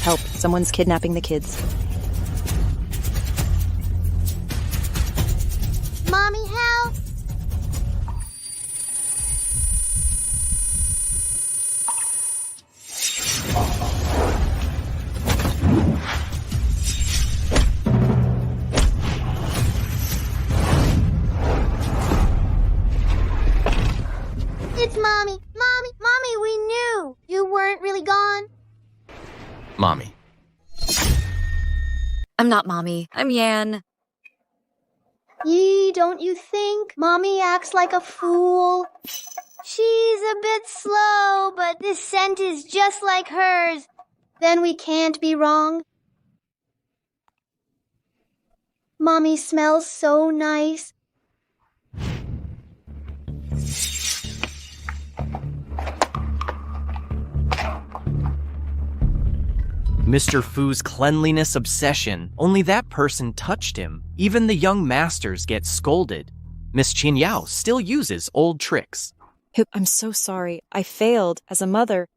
Help, someone's kidnapping the kids. Mommy, help! It's Mommy! Mommy, we knew! You weren't really gone? Mommy. I'm not Mommy. I'm Yan. Yee, don't you think? Mommy acts like a fool. She's a bit slow, but this scent is just like hers. Then we can't be wrong. Mommy smells so nice. Mr. Fu's cleanliness obsession. Only that person touched him. Even the young masters get scolded. Miss Qin Yao still uses old tricks. I'm so sorry. I failed as a mother.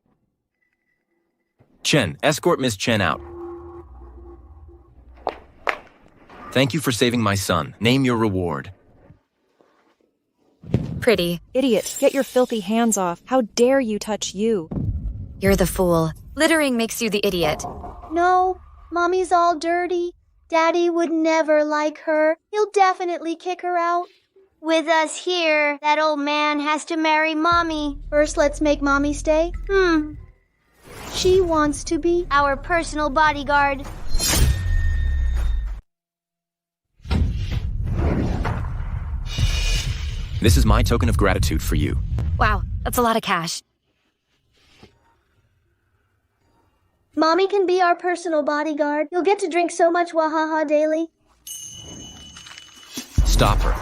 Chen, escort Miss Chen out. Thank you for saving my son. Name your reward. Pretty. Idiot, get your filthy hands off. How dare you touch you? You're the fool. Littering makes you the idiot. No, Mommy's all dirty. Daddy would never like her. He'll definitely kick her out. With us here, that old man has to marry Mommy. First, let's make Mommy stay. She wants to be our personal bodyguard. This is my token of gratitude for you. Wow, that's a lot of cash. Mommy can be our personal bodyguard. You'll get to drink so much Wahaha daily. Stop her.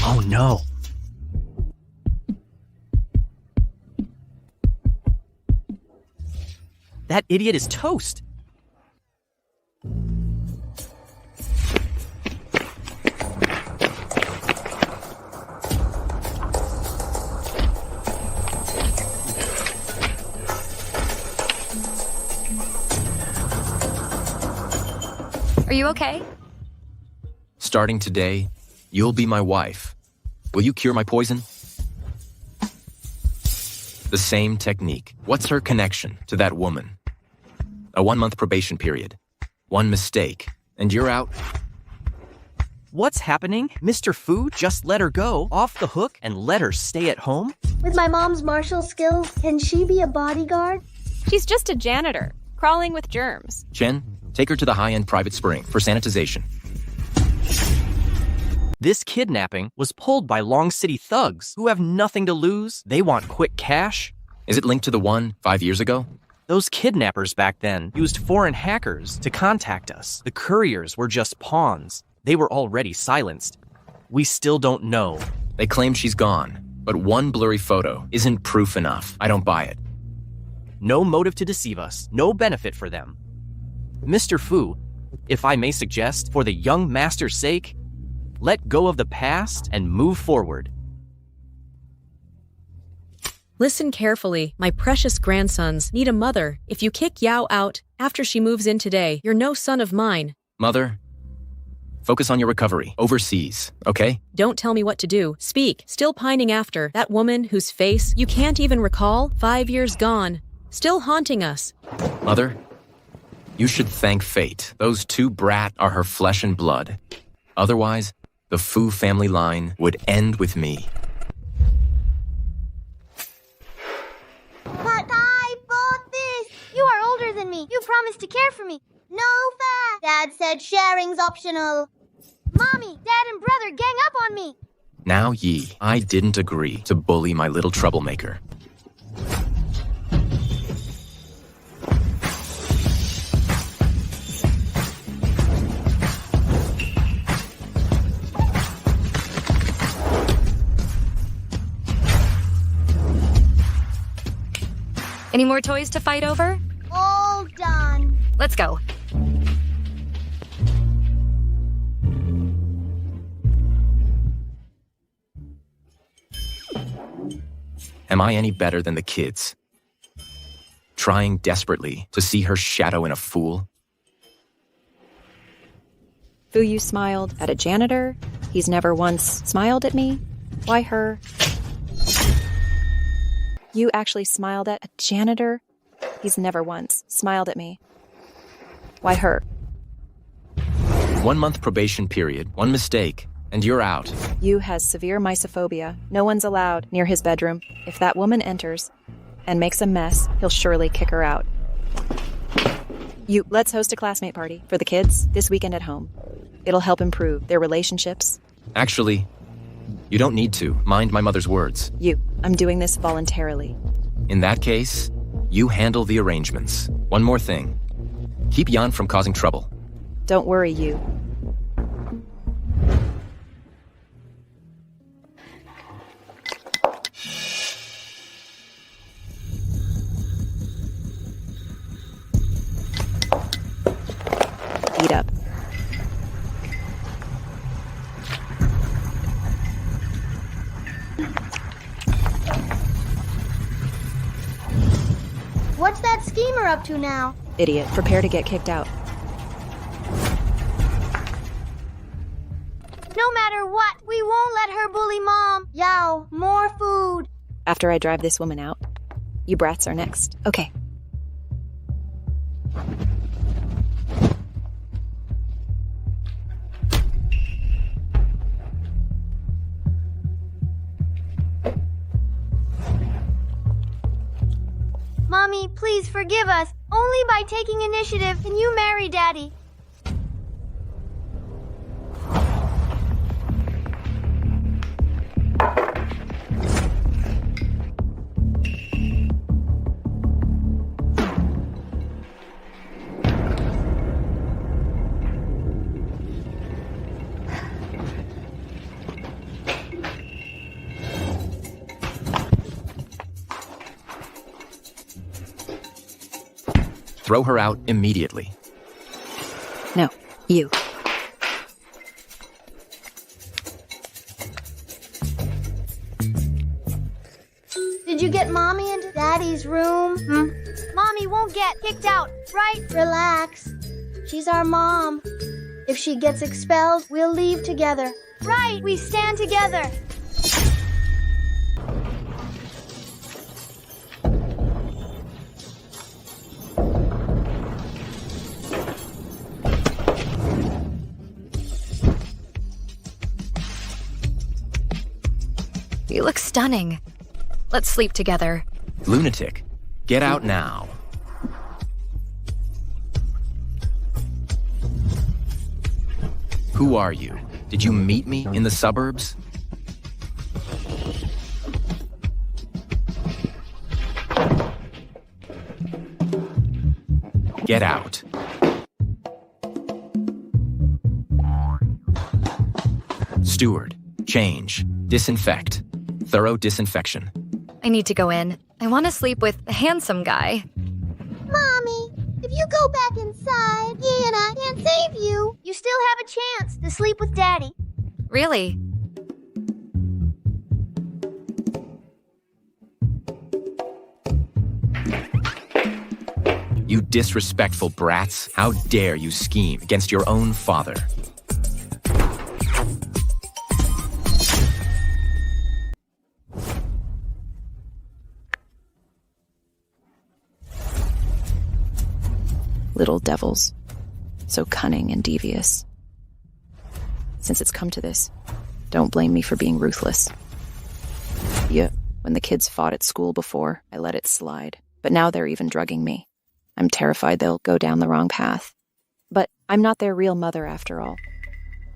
Oh no. That idiot is toast. Are you okay? Starting today, you'll be my wife. Will you cure my poison? The same technique. What's her connection to that woman? A 1-month probation period. One mistake, and you're out. What's happening? Mr. Fu just let her go off the hook and let her stay at home? With my mom's martial skills, can she be a bodyguard? She's just a janitor, crawling with germs. Chen, take her to the high-end private spring for sanitization. This kidnapping was pulled by Long City thugs who have nothing to lose. They want quick cash. Is it linked to the one 5 years ago? Those kidnappers back then used foreign hackers to contact us. The couriers were just pawns. They were already silenced. We still don't know. They claim she's gone, but one blurry photo isn't proof enough. I don't buy it. No motive to deceive us. No benefit for them. Mr. Fu, if I may suggest, for the young master's sake, let go of the past and move forward. Listen carefully. My precious grandsons need a mother. If you kick Yao out after she moves in today, you're no son of mine. Mother, focus on your recovery overseas, okay? Don't tell me what to do. Speak. Still pining after that woman whose face you can't even recall? 5 years gone. Still haunting us. Mother, you should thank fate. Those two brat are her flesh and blood. Otherwise, the Fu family line would end with me. But I bought this. You are older than me. You promised to care for me. No fair. Dad said sharing's optional. Mommy, Dad, and brother gang up on me. Now, Yi, I didn't agree to bully my little troublemaker. Any more toys to fight over? All done. Let's go. Am I any better than the kids? Trying desperately to see her shadow in a fool? Fu, you smiled at a janitor? He's never once smiled at me? Why her? You actually smiled at a janitor? He's never once smiled at me. Why her? 1 month probation period, one mistake, and you're out. You has severe mysophobia. No one's allowed near his bedroom. If that woman enters and makes a mess, he'll surely kick her out. You, let's host a classmate party for the kids this weekend at home. It'll help improve their relationships. Actually, you don't need to. Mind my mother's words. You, I'm doing this voluntarily. In that case, you handle the arrangements. One more thing. Keep Jan from causing trouble. Don't worry, you. Eat up. What's that schemer up to now? Idiot, prepare to get kicked out. No matter what, we won't let her bully Mom. Yao, more food. After I drive this woman out, you brats are next. Okay. Mommy, please forgive us. Only by taking initiative can you marry Daddy. Throw her out immediately. No, you. Did you get Mommy into Daddy's room? Mommy won't get kicked out, right? Relax. She's our mom. If she gets expelled, we'll leave together. Right, we stand together. You look stunning. Let's sleep together. Lunatic, get out now. Who are you? Did you meet me in the suburbs? Get out. Steward, change, disinfect. Thorough disinfection. I need to go in. I want to sleep with a handsome guy. Mommy, if you go back inside, he and I can't save you. You still have a chance to sleep with Daddy. Really? You disrespectful brats. How dare you scheme against your own father? Little devils. So cunning and devious. Since it's come to this, don't blame me for being ruthless. Yeah, when the kids fought at school before, I let it slide. But now they're even drugging me. I'm terrified they'll go down the wrong path. But I'm not their real mother after all.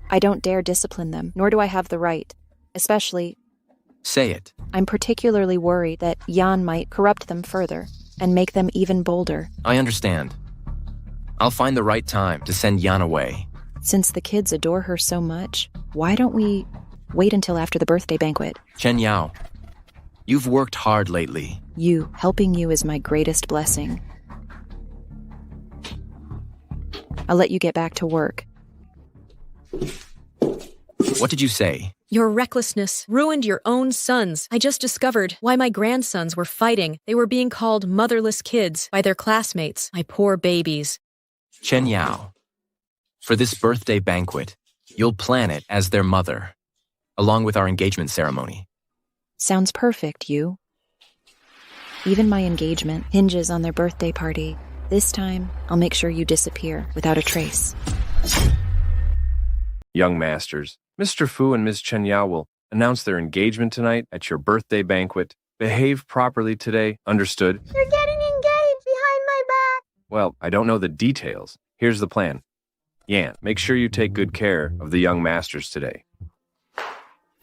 I don't dare discipline them, nor do I have the right. Especially... Say it. I'm particularly worried that Jan might corrupt them further and make them even bolder. I understand. I'll find the right time to send Jan away. Since the kids adore her so much, why don't we wait until after the birthday banquet? Chen Yao, you've worked hard lately. Helping you is my greatest blessing. I'll let you get back to work. What did you say? Your recklessness ruined your own sons. I just discovered why my grandsons were fighting. They were being called motherless kids by their classmates, my poor babies. Chen Yao, for this birthday banquet, you'll plan it as their mother, along with our engagement ceremony. Sounds perfect, you. Even my engagement hinges on their birthday party. This time, I'll make sure you disappear without a trace. Young masters, Mr. Fu and Ms. Chen Yao will announce their engagement tonight at your birthday banquet. Behave properly today, understood? You're getting engaged behind my back. Well, I don't know the details. Here's the plan. Yan, make sure you take good care of the young masters today.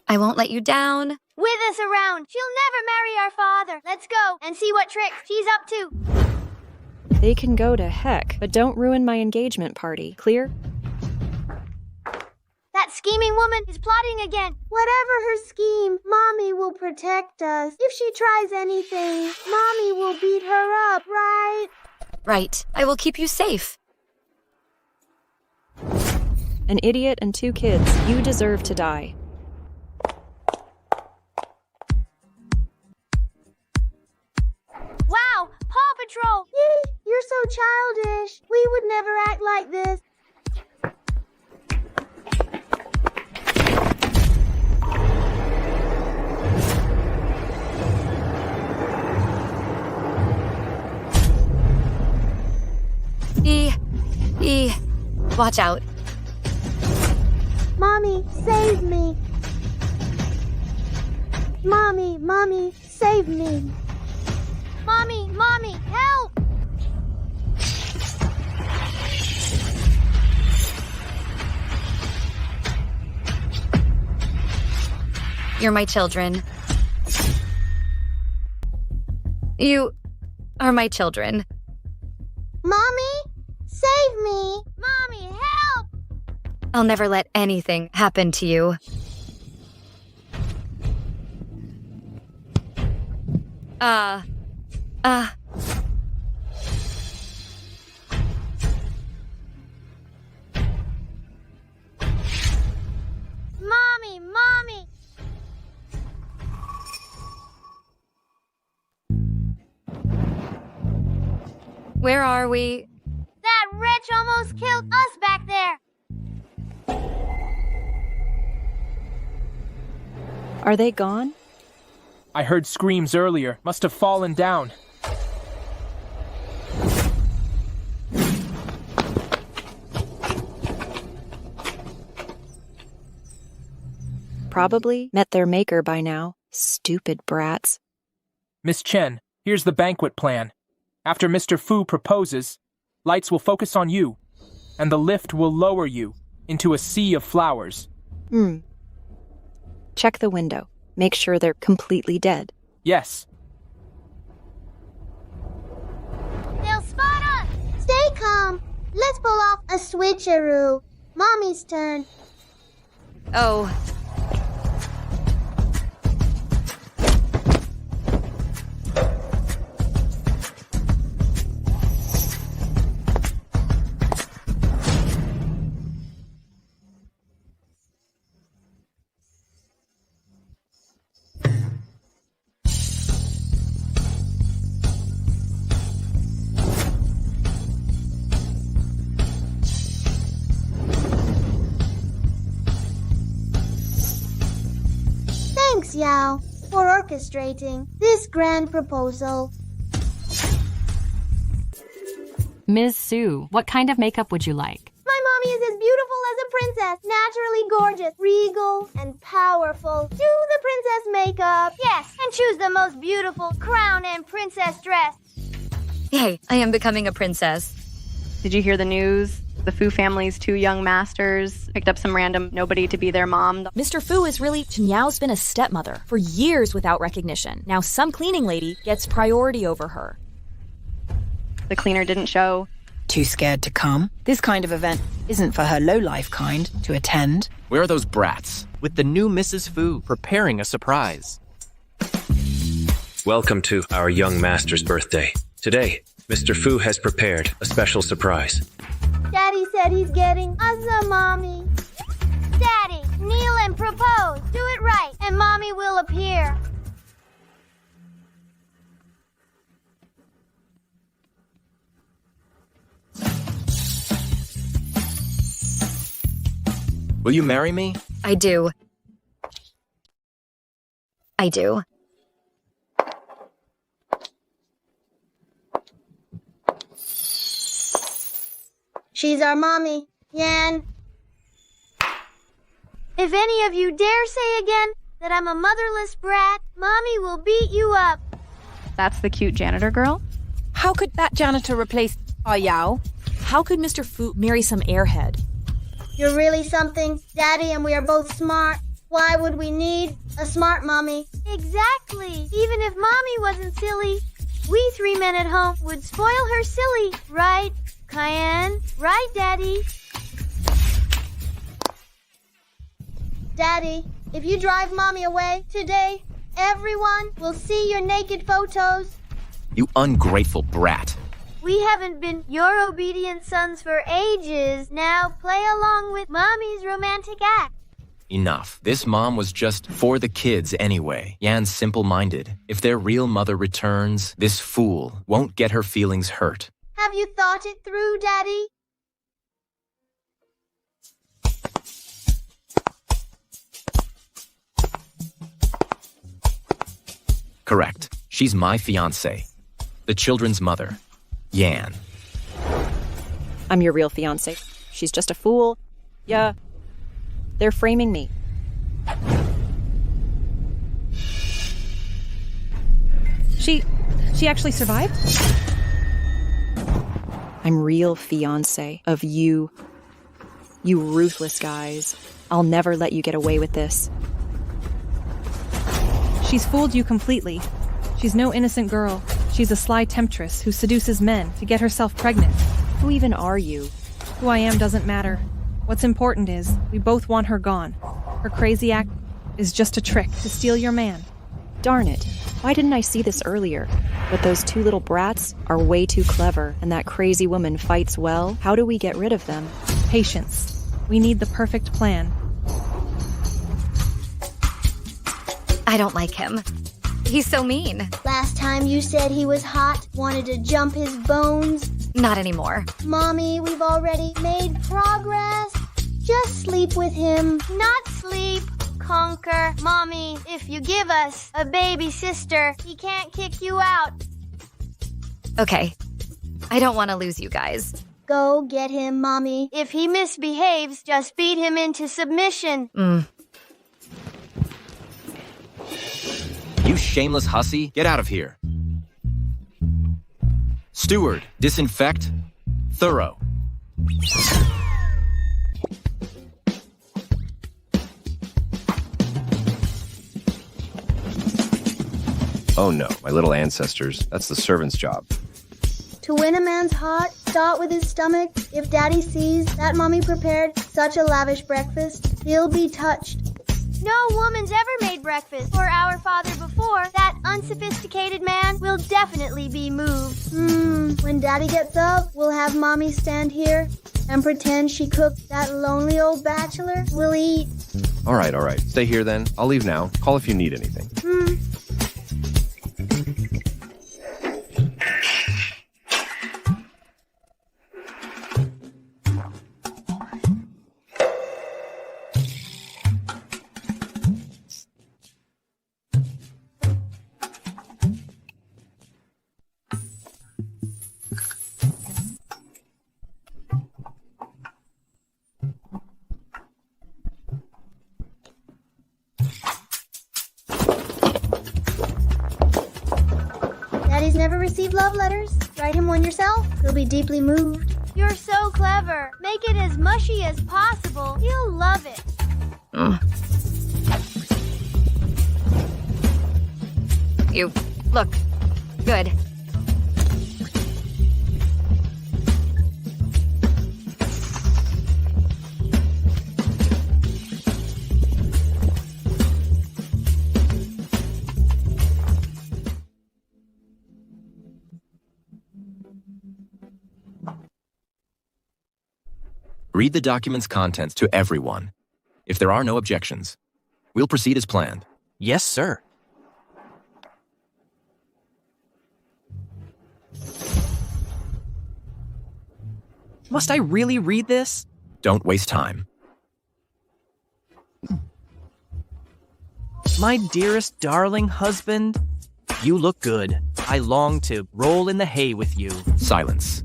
I won't let you down. With us around, she'll never marry our father. Let's go and see what tricks she's up to. They can go to heck, but don't ruin my engagement party. Clear? That scheming woman is plotting again. Whatever her scheme, Mommy will protect us. If she tries anything, Mommy will beat her up, right? Right. I will keep you safe. An idiot and 2 kids. You deserve to die. Wow, Paw Patrol! Yee, you're so childish. We would never act like this. Watch out. Mommy, save me. Mommy, save me. Mommy, help! You're my children. You are my children. Mommy, save me. Mommy, help! I'll never let anything happen to you. Mommy! Where are we? That wretch almost killed us back there. Are they gone? I heard screams earlier. Must have fallen down. Probably met their maker by now. Stupid brats. Miss Chen, here's the banquet plan. After Mr. Fu proposes, lights will focus on you, and the lift will lower you into a sea of flowers. Check the window. Make sure they're completely dead. Yes. They'll spot us. Stay calm. Let's pull off a switcheroo. Mommy's turn. Oh. Thanks, Yao, for orchestrating this grand proposal. Ms. Sue, what kind of makeup would you like? My mommy is as beautiful as a princess, naturally gorgeous, regal, and powerful. Do the princess makeup. Yes, and choose the most beautiful crown and princess dress. Yay, I am becoming a princess. Did you hear the news? The Fu family's 2 young masters picked up some random nobody to be their mom. Mr. Fu is really... Chen Yao's been a stepmother for years without recognition. Now some cleaning lady gets priority over her. The cleaner didn't show. Too scared to come? This kind of event isn't for her low-life kind to attend. Where are those brats? With the new Mrs. Fu preparing a surprise. Welcome to our young master's birthday. Today, Mr. Fu has prepared a special surprise. Daddy said he's getting us a mommy. Daddy, Kneel and propose. Do it right, and Mommy will appear. Will you marry me? I do. I do. She's our mommy, Yan. If any of you dare say again that I'm a motherless brat, Mommy will beat you up. That's the cute janitor girl? How could that janitor replace Yao? How could Mr. Fu marry some airhead? You're really something, Daddy, and we are both smart. Why would we need a smart mommy? Exactly. Even if Mommy wasn't silly, we 3 men at home would spoil her silly, right, Cayenne? Right, Daddy? Daddy, if you drive Mommy away today, everyone will see your naked photos. You ungrateful brat. We haven't been your obedient sons for ages. Now play along with Mommy's romantic act. Enough. This mom was just for the kids anyway. Yan's simple-minded. If their real mother returns, this fool won't get her feelings hurt. Have you thought it through, Daddy? Correct. She's my fiancée. The children's mother. Yan. I'm your real fiancé. She's just a fool. Yeah. They're framing me. She actually survived? I'm real fiancé of you. You ruthless guys. I'll never let you get away with this. She's fooled you completely. She's no innocent girl. She's a sly temptress who seduces men to get herself pregnant. Who even are you? Who I am doesn't matter. What's important is we both want her gone. Her crazy act is just a trick to steal your man. Darn it. Why didn't I see this earlier? But those two little brats are way too clever, and that crazy woman fights well. How do we get rid of them? Patience. We need the perfect plan. I don't like him. He's so mean. Last time you said he was hot, wanted to jump his bones. Not anymore. Mommy, we've already made progress. Just sleep with him. Not sleep. Conquer. Mommy, if you give us a baby sister, he can't kick you out. Okay. I don't want to lose you guys. Go get him, Mommy. If he misbehaves, just beat him into submission. You shameless hussy, get out of here. Steward, disinfect, thorough. Oh no, my little ancestors. That's the servant's job. To win a man's heart, start with his stomach. If Daddy sees that Mommy prepared such a lavish breakfast, he'll be touched. No woman's ever made breakfast for our father before. That unsophisticated man will definitely be moved. When Daddy gets up, we'll have Mommy stand here and pretend she cooked that lonely old bachelor. We'll eat. All right. Stay here then. I'll leave now. Call if you need anything. Daddy's never received love letters. Write him one yourself. He'll be deeply moved. You're so clever. Make it as mushy as possible. He'll love it. You look good. Read the document's contents to everyone. If there are no objections, we'll proceed as planned. Yes, sir. Must I really read this? Don't waste time. My dearest darling husband, you look good. I long to roll in the hay with you. Silence.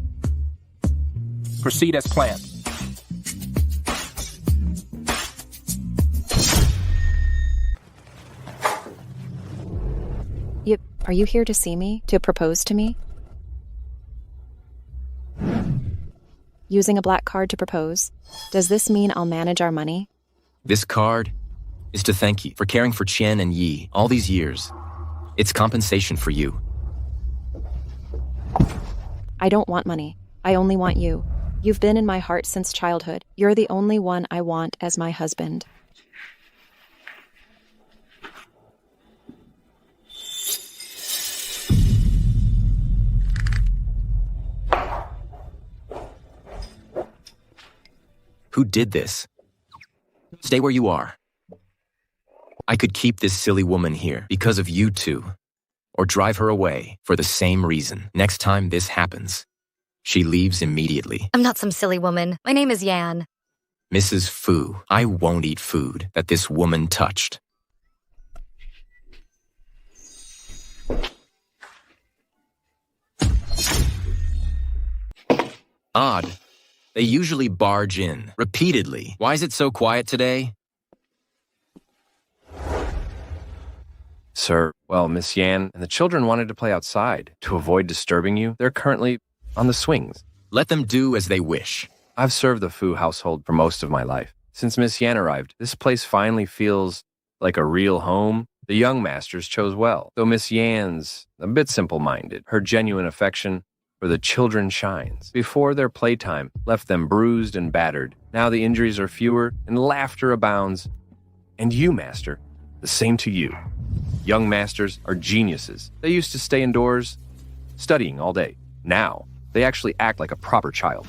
Proceed as planned. Are you here to see me? To propose to me? Using a black card to propose? Does this mean I'll manage our money? This card is to thank you for caring for Chen and Yi all these years. It's compensation for you. I don't want money. I only want you. You've been in my heart since childhood. You're the only one I want as my husband. Who did this? Stay where you are. I could keep this silly woman here because of you two, or drive her away for the same reason. Next time this happens, she leaves immediately. I'm not some silly woman. My name is Yan. Mrs. Fu, I won't eat food that this woman touched. Odd. They usually barge in, repeatedly. Why is it so quiet today? Sir, well, Miss Yan and the children wanted to play outside. To avoid disturbing you, they're currently on the swings. Let them do as they wish. I've served the Fu household for most of my life. Since Miss Yan arrived, this place finally feels like a real home. The young masters chose well, though Miss Yan's a bit simple-minded. Her genuine affection for the children shines. Before their playtime left them bruised and battered. Now the injuries are fewer and laughter abounds. And you, master, the same to you. Young masters are geniuses. They used to stay indoors, studying all day. Now, they actually act like a proper child.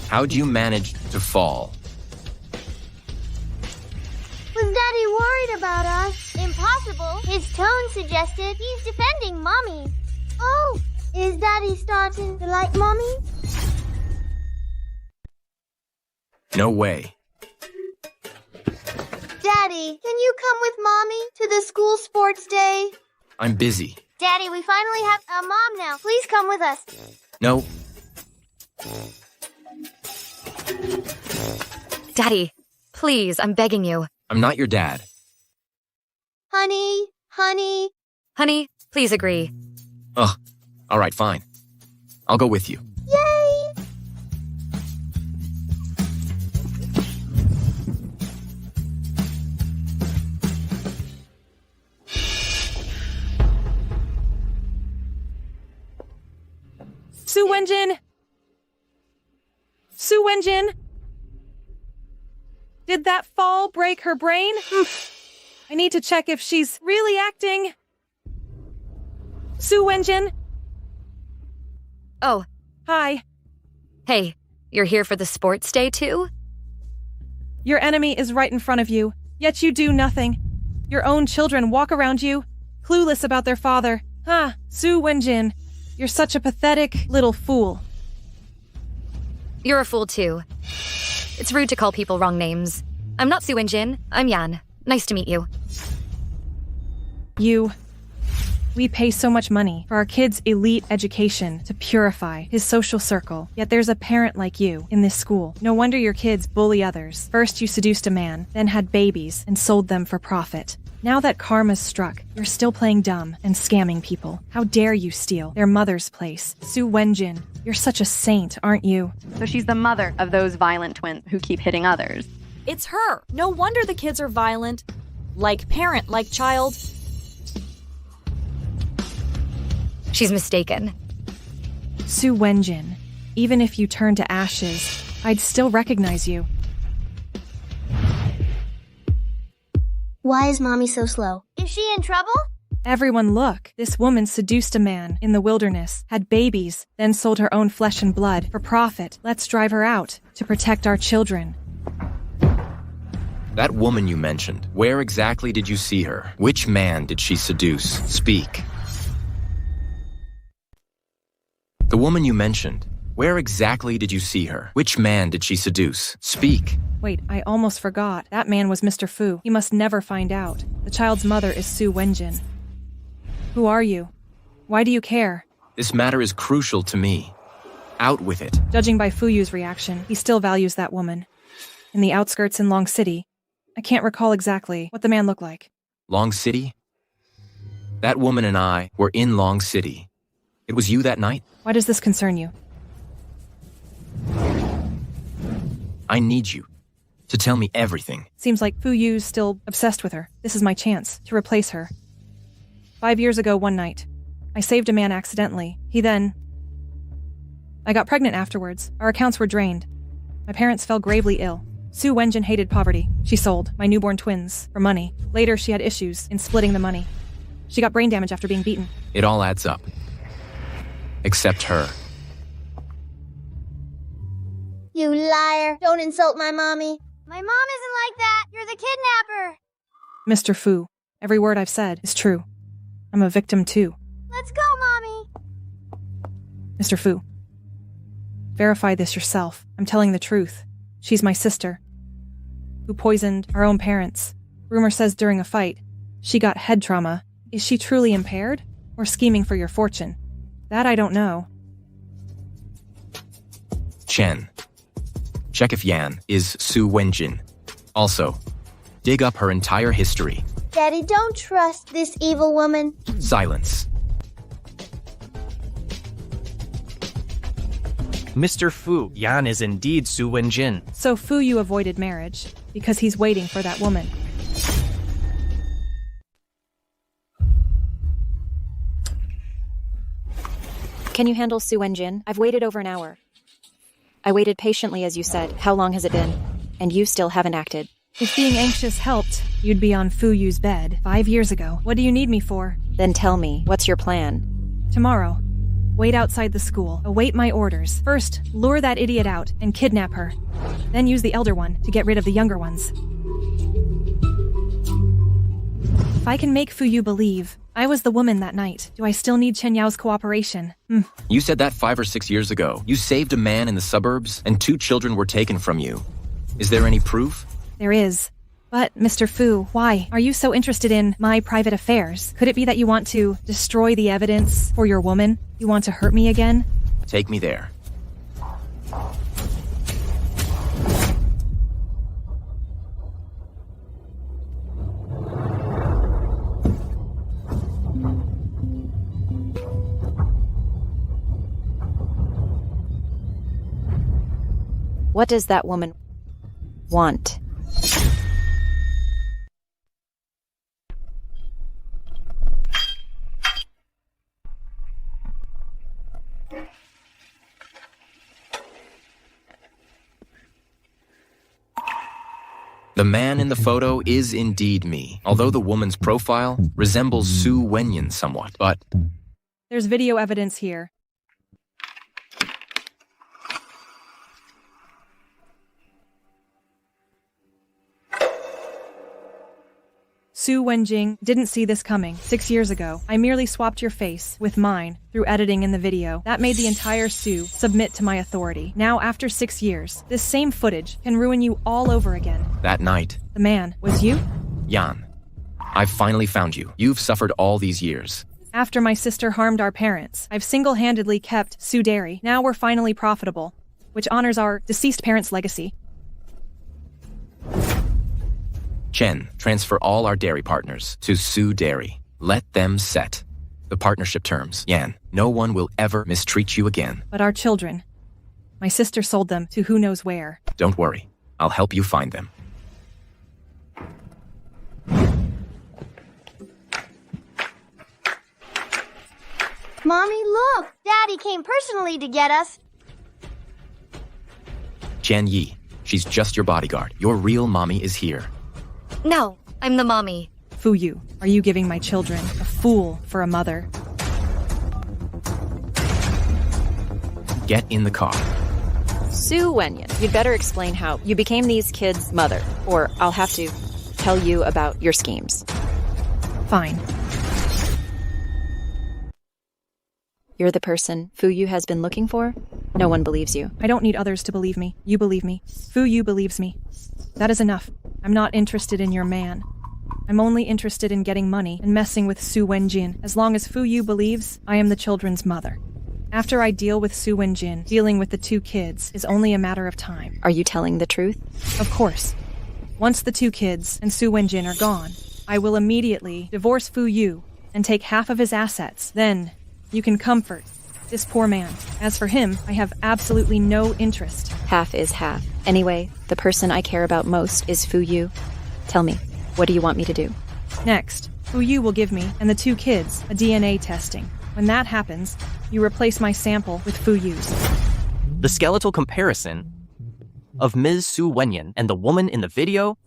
How'd you manage to fall? Was Daddy worried about us? Impossible. His tone suggested he's defending Mommy. Oh, is Daddy starting to like Mommy? No way. Daddy, can you come with Mommy to the school sports day? I'm busy. Daddy, we finally have a mom now. Please come with us. No. Daddy, please, I'm begging you. I'm not your dad. Honey, honey. Honey, please agree. Ugh. All right, fine. I'll go with you. Yay! Su Wenjin! Su Wenjin! Did that fall break her brain? I need to check if she's really acting. Su Wenjin? Oh. Hi. Hey, you're here for the sports day too? Your enemy is right in front of you, yet you do nothing. Your own children walk around you, clueless about their father. Su Wenjin, you're such a pathetic little fool. You're a fool too. It's rude to call people wrong names. I'm not Su Wenjin, I'm Yan. Nice to meet you. We pay so much money for our kids' elite education to purify his social circle. Yet there's a parent like you in this school. No wonder your kids bully others. First you seduced a man, then had babies and sold them for profit. Now that karma's struck, you're still playing dumb and scamming people. How dare you steal their mother's place? Su Wenjin, you're such a saint, aren't you? So she's the mother of those violent twins who keep hitting others. It's her. No wonder the kids are violent. Like parent, like child. She's mistaken. Su Wenjin, even if you turn to ashes, I'd still recognize you. Why is Mommy so slow? Is she in trouble? Everyone look. This woman seduced a man in the wilderness, had babies, then sold her own flesh and blood for profit. Let's drive her out to protect our children. That woman you mentioned, where exactly did you see her? Which man did she seduce? Speak. The woman you mentioned, where exactly did you see her? Which man did she seduce? Speak. Wait, I almost forgot. That man was Mr. Fu. He must never find out. The child's mother is Su Wenjin. Who are you? Why do you care? This matter is crucial to me. Out with it. Judging by Fu Yu's reaction, he still values that woman. In the outskirts in Long City, I can't recall exactly what the man looked like. Long City? That woman and I were in Long City. It was you that night? Why does this concern you? I need you to tell me everything. Seems like Fu Yu's still obsessed with her. This is my chance to replace her. 5 years ago, one night, I saved a man accidentally. I got pregnant afterwards. Our accounts were drained. My parents fell gravely ill. Su Wenjin hated poverty. She sold my newborn twins for money. Later, she had issues in splitting the money. She got brain damage after being beaten. It all adds up. Except her. You liar. Don't insult my mommy. My mom isn't like that. You're the kidnapper. Mr. Fu, every word I've said is true. I'm a victim too. Let's go, Mommy. Mr. Fu, verify this yourself. I'm telling the truth. She's my sister, who poisoned our own parents. Rumor says during a fight, she got head trauma. Is she truly impaired, or scheming for your fortune? That I don't know. Chen, check if Yan is Su Wenjin. Also, dig up her entire history. Daddy, don't trust this evil woman. Silence. Mr. Fu, Yan is indeed Su Wenjin. So Fu Yu avoided marriage because he's waiting for that woman. Can you handle Su Wenjin? I've waited over an hour. I waited patiently, as you said. How long has it been? And you still haven't acted. If being anxious helped, you'd be on Fu Yu's bed 5 years ago. What do you need me for? Then tell me, what's your plan? Tomorrow. Wait outside the school. Await my orders. First, lure that idiot out and kidnap her. Then use the elder one to get rid of the younger ones. If I can make Fu Yu believe I was the woman that night, do I still need Chen Yao's cooperation? You said that 5 or 6 years ago. You saved a man in the suburbs, and 2 children were taken from you. Is there any proof? There is. But, Mr. Fu, why? Are you so interested in my private affairs? Could it be that you want to destroy the evidence for your woman? You want to hurt me again? Take me there. What does that woman want? The man in the photo is indeed me, although the woman's profile resembles Su Wenjin somewhat, but... There's video evidence here. Su Wenjing didn't see this coming 6 years ago. I merely swapped your face with mine through editing in the video. That made the entire Su submit to my authority. Now, after 6 years, this same footage can ruin you all over again. That night... The man was you? Yan, I've finally found you. You've suffered all these years. After my sister harmed our parents, I've single-handedly kept Su Dairy. Now we're finally profitable, which honors our deceased parents' legacy. Chen, transfer all our dairy partners to Su Dairy. Let them set the partnership terms. Yan, no one will ever mistreat you again. But our children, my sister sold them to who knows where. Don't worry. I'll help you find them. Mommy, look! Daddy came personally to get us. Jian Yi, she's just your bodyguard. Your real mommy is here. No, I'm the mommy. Fu Yu, are you giving my children a fool for a mother? Get in the car. Su Wenyan, you'd better explain how you became these kids' mother, or I'll have to tell you about your schemes. Fine. You're the person Fu Yu has been looking for? No one believes you. I don't need others to believe me. You believe me. Fu Yu believes me. That is enough. I'm not interested in your man. I'm only interested in getting money and messing with Su Wenjin. As long as Fu Yu believes, I am the children's mother. After I deal with Su Wenjin, dealing with the two kids is only a matter of time. Are you telling the truth? Of course. Once the two kids and Su Wenjin are gone, I will immediately divorce Fu Yu and take half of his assets. Then, you can comfort this poor man. As for him, I have absolutely no interest. Half is half. Anyway, the person I care about most is Fu Yu. Tell me, what do you want me to do? Next, Fu Yu will give me and the two kids a DNA testing. When that happens, you replace my sample with Fu Yu's. The skeletal comparison of Ms. Su Wenyan and the woman in the video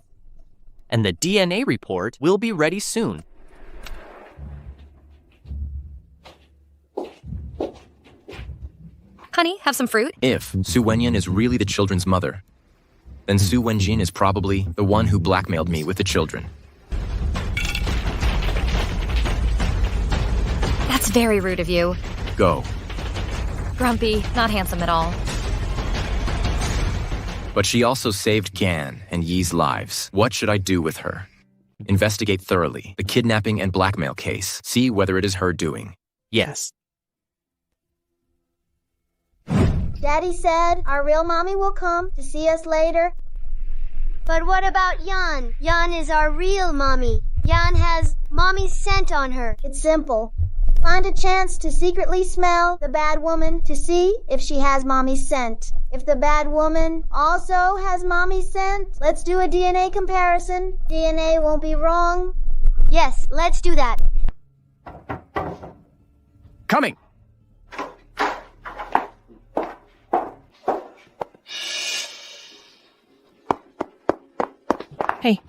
and the DNA report will be ready soon. Honey, have some fruit? If Su Wenyan is really the children's mother, then Su Wenjin is probably the one who blackmailed me with the children. That's very rude of you. Go. Grumpy, not handsome at all. But she also saved Gan and Yi's lives. What should I do with her? Investigate thoroughly the kidnapping and blackmail case. See whether it is her doing. Yes. Daddy said our real mommy will come to see us later. But what about Yan? Yan is our real mommy. Yan has mommy's scent on her. It's simple. Find a chance to secretly smell the bad woman to see if she has mommy's scent. If the bad woman also has mommy's scent, let's do a DNA comparison. DNA won't be wrong. Yes, let's do that. Coming! Hey.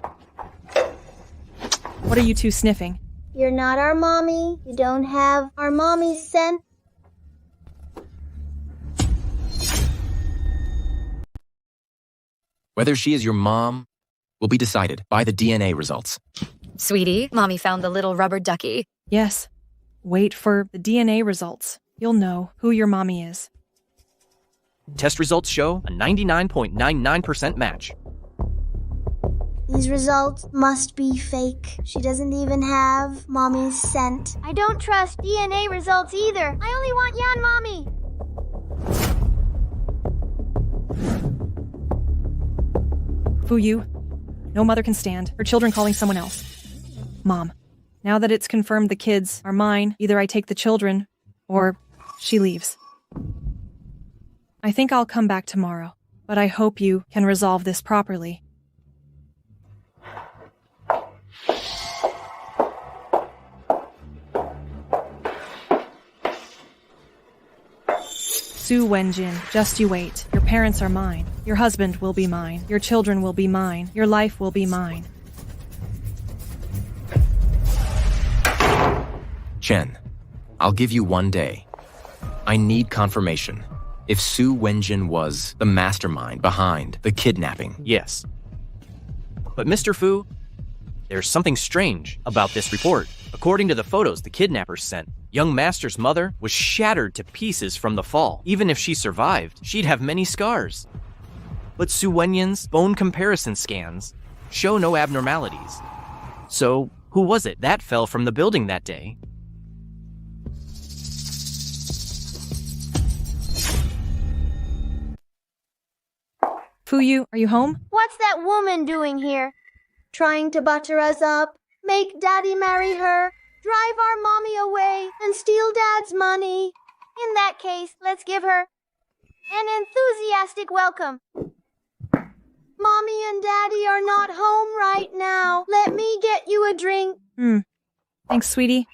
What are you two sniffing? You're not our mommy. You don't have our mommy's scent. Whether she is your mom will be decided by the DNA results. Sweetie, Mommy found the little rubber ducky. Yes. Wait for the DNA results. You'll know who your mommy is. Test results show a 99.99% match. These results must be fake. She doesn't even have mommy's scent. I don't trust DNA results either. I only want Yan mommy. Fu Yu, no mother can stand her children calling someone else. Mom, now that it's confirmed the kids are mine, either I take the children or she leaves. I think I'll come back tomorrow, but I hope you can resolve this properly. Su Wenjin, just you wait. Your parents are mine. Your husband will be mine. Your children will be mine. Your life will be mine. Chen, I'll give you 1 day. I need confirmation. If Su Wenjin was the mastermind behind the kidnapping. Yes. But Mr. Fu, there's something strange about this report. According to the photos the kidnappers sent, young Master's mother was shattered to pieces from the fall. Even if she survived, she'd have many scars. But Su Wenyan's bone comparison scans show no abnormalities. So, who was it that fell from the building that day? Fu Yu, are you home? What's that woman doing here? Trying to butter us up, make Daddy marry her, drive our mommy away, and steal Dad's money. In that case, let's give her an enthusiastic welcome. Mommy and Daddy are not home right now. Let me get you a drink. Thanks, sweetie.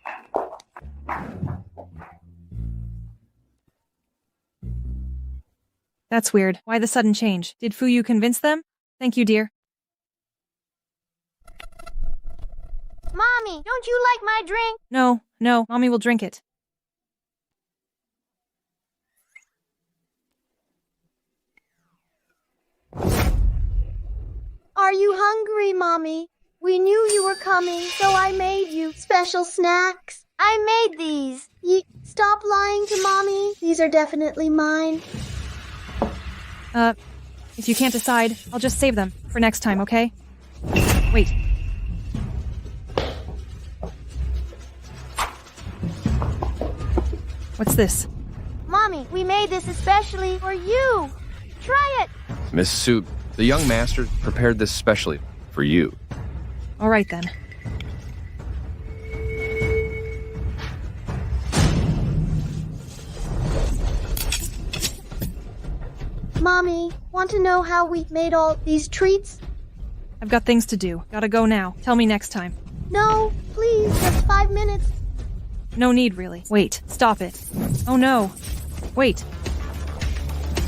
That's weird. Why the sudden change? Did Fu Yu convince them? Thank you, dear. Mommy, don't you like my drink? No, Mommy will drink it. Are you hungry, Mommy? We knew you were coming, so I made you special snacks. I made these. Stop lying to Mommy. These are definitely mine. If you can't decide, I'll just save them for next time, okay? Wait. What's this? Mommy, we made this especially for you. Try it. Miss Sue, the young master prepared this specially for you. All right, then. Mommy, want to know how we made all these treats? I've got things to do. Gotta go now. Tell me next time. No, please, just 5 minutes. No need, really. Wait, stop it. Oh no. Wait.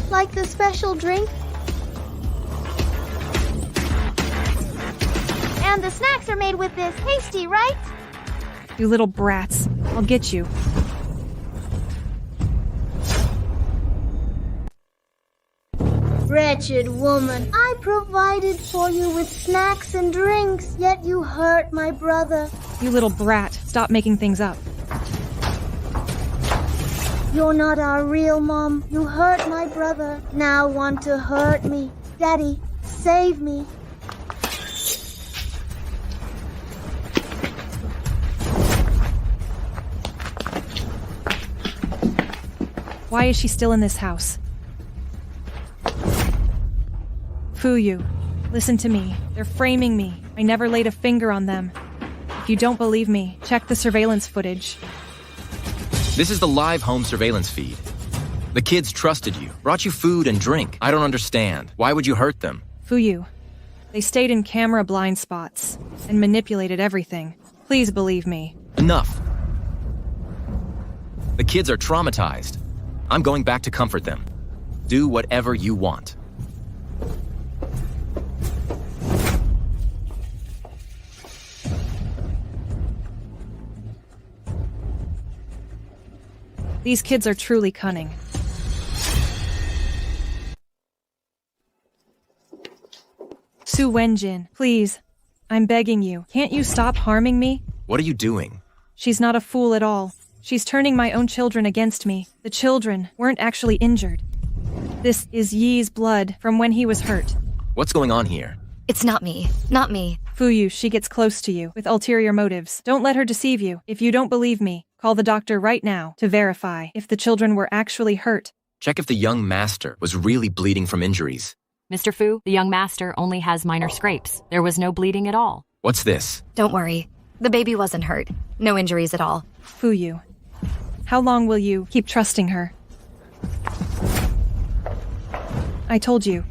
Like the special drink? And the snacks are made with this. Tasty, right? You little brats. I'll get you. Wretched woman, I provided for you with snacks and drinks, yet you hurt my brother. You little brat. Stop making things up. You're not our real mom. You hurt my brother. Now want to hurt me. Daddy, save me. Why is she still in this house? Fu you. Listen to me. They're framing me. I never laid a finger on them. If you don't believe me, check the surveillance footage. This is the live home surveillance feed. The kids trusted you, brought you food and drink. I don't understand. Why would you hurt them? Fu you. They stayed in camera blind spots and manipulated everything. Please believe me. Enough. The kids are traumatized. I'm going back to comfort them. Do whatever you want. These kids are truly cunning. Su Wenjin, please. I'm begging you. Can't you stop harming me? What are you doing? She's not a fool at all. She's turning my own children against me. The children weren't actually injured. This is Yi's blood from when he was hurt. What's going on here? It's not me. Not me. Fuyu, she gets close to you with ulterior motives. Don't let her deceive you. If you don't believe me, call the doctor right now to verify if the children were actually hurt. Check if the young master was really bleeding from injuries. Mr. Fu, the young master only has minor scrapes. There was no bleeding at all. What's this? Don't worry. The baby wasn't hurt. No injuries at all. Fuyu, how long will you keep trusting her? I told you.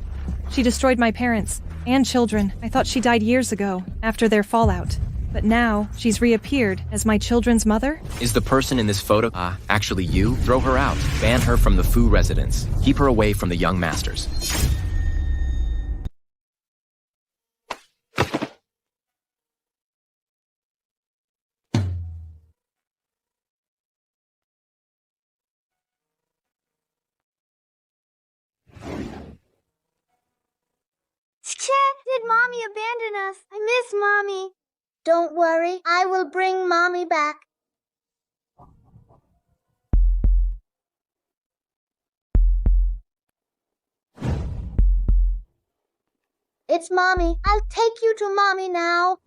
She destroyed my parents and children. I thought she died years ago, after their fallout. But now, she's reappeared as my children's mother? Is the person in this photo, actually you? Throw her out. Ban her from the Fu residence. Keep her away from the young masters. Did Mommy abandon us? I miss Mommy. Don't worry, I will bring Mommy back. It's Mommy. I'll take you to Mommy now.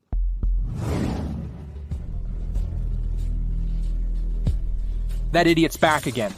That idiot's back again.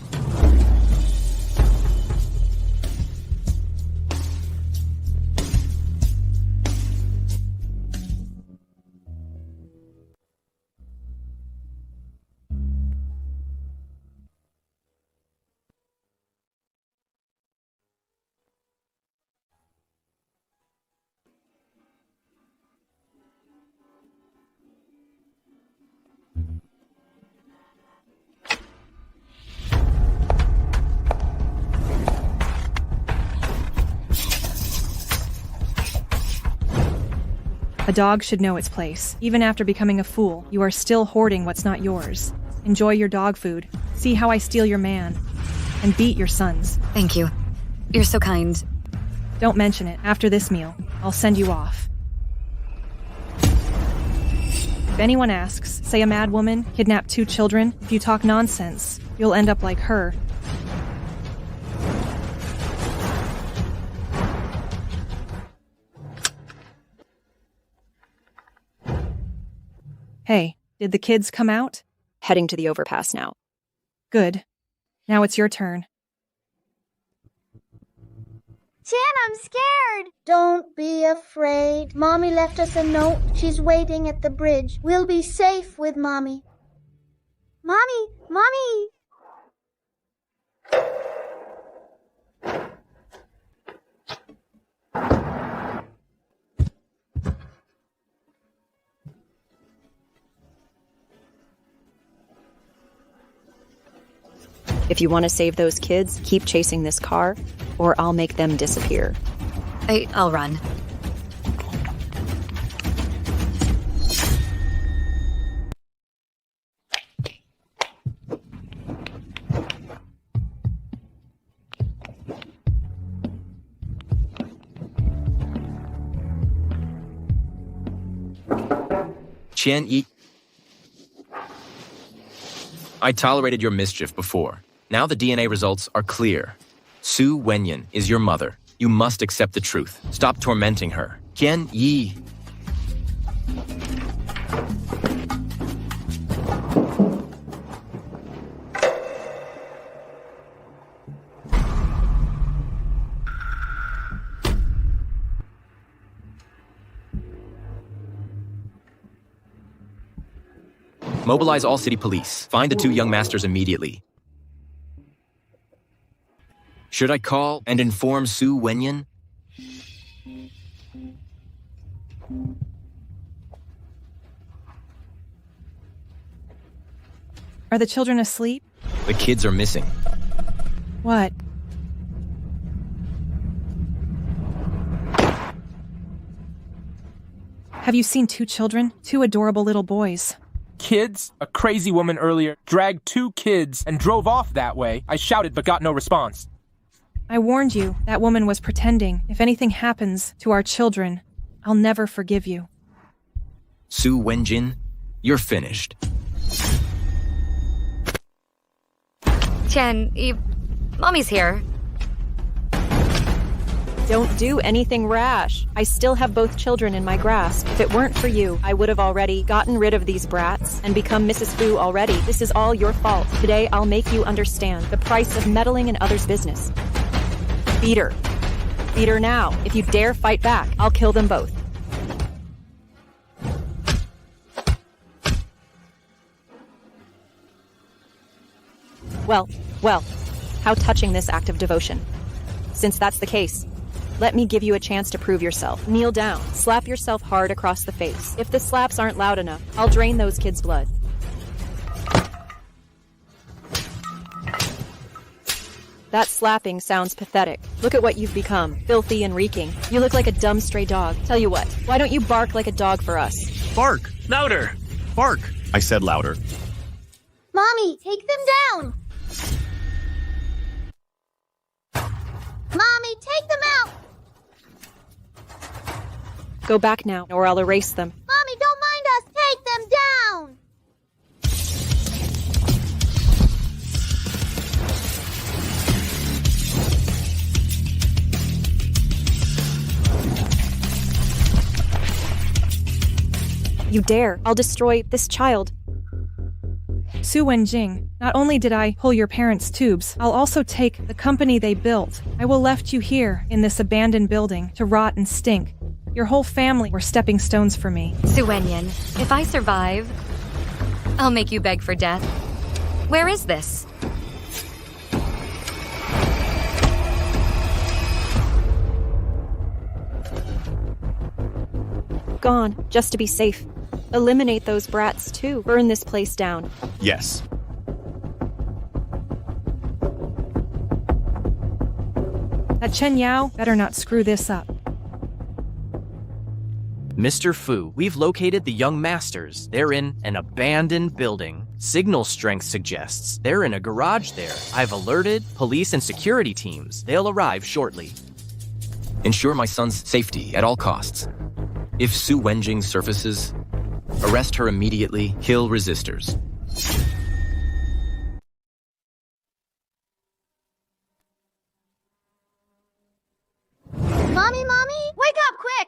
A dog should know its place. Even after becoming a fool, you are still hoarding what's not yours. Enjoy your dog food. See how I steal your man. And beat your sons. Thank you. You're so kind. Don't mention it. After this meal, I'll send you off. If anyone asks, say a mad woman kidnapped 2 children. If you talk nonsense, you'll end up like her. Hey, did the kids come out? Heading to the overpass now. Good. Now it's your turn. Chan, I'm scared. Don't be afraid. Mommy left us a note. She's waiting at the bridge. We'll be safe with Mommy. Mommy! Mommy! If you want to save those kids, keep chasing this car, or I'll make them disappear. I'll run. Qian Yi. I tolerated your mischief before. Now the DNA results are clear. Su Wenyan is your mother. You must accept the truth. Stop tormenting her. Qian Yi. Mobilize all city police. Find the 2 young masters immediately. Should I call and inform Su Wenyan? Are the children asleep? The kids are missing. What? Have you seen 2 children? 2 adorable little boys. Kids? A crazy woman earlier dragged 2 kids and drove off that way. I shouted but got no response. I warned you, that woman was pretending. If anything happens to our children, I'll never forgive you. Su Wenjin, you're finished. Chen, Mommy's here. Don't do anything rash. I still have both children in my grasp. If it weren't for you, I would have already gotten rid of these brats and become Mrs. Fu already. This is all your fault. Today, I'll make you understand the price of meddling in others' business. Beat her. Beat her now. If you dare fight back, I'll kill them both. Well, how touching this act of devotion. Since that's the case, let me give you a chance to prove yourself. Kneel down. Slap yourself hard across the face. If the slaps aren't loud enough, I'll drain those kids' blood. That slapping sounds pathetic. Look at what you've become. Filthy and reeking. You look like a dumb stray dog. Tell you what, why don't you bark like a dog for us? Bark! Louder! Bark! I said louder. Mommy, take them down! Mommy, take them out! Go back now, or I'll erase them. Mommy, don't mind us! Take them down! You dare. I'll destroy this child. Su Wenjing, not only did I pull your parents' tubes, I'll also take the company they built. I will left you here in this abandoned building to rot and stink. Your whole family were stepping stones for me. Su Wenyan, if I survive, I'll make you beg for death. Where is this? Gone, just to be safe. Eliminate those brats too. Burn this place down. Yes. That Chen Yao better not screw this up. Mr. Fu, we've located the young masters. They're in an abandoned building. Signal strength suggests they're in a garage there. I've alerted police and security teams. They'll arrive shortly. Ensure my son's safety at all costs. If Su Wenjing surfaces, arrest her immediately, kill resistors. Mommy, wake up quick!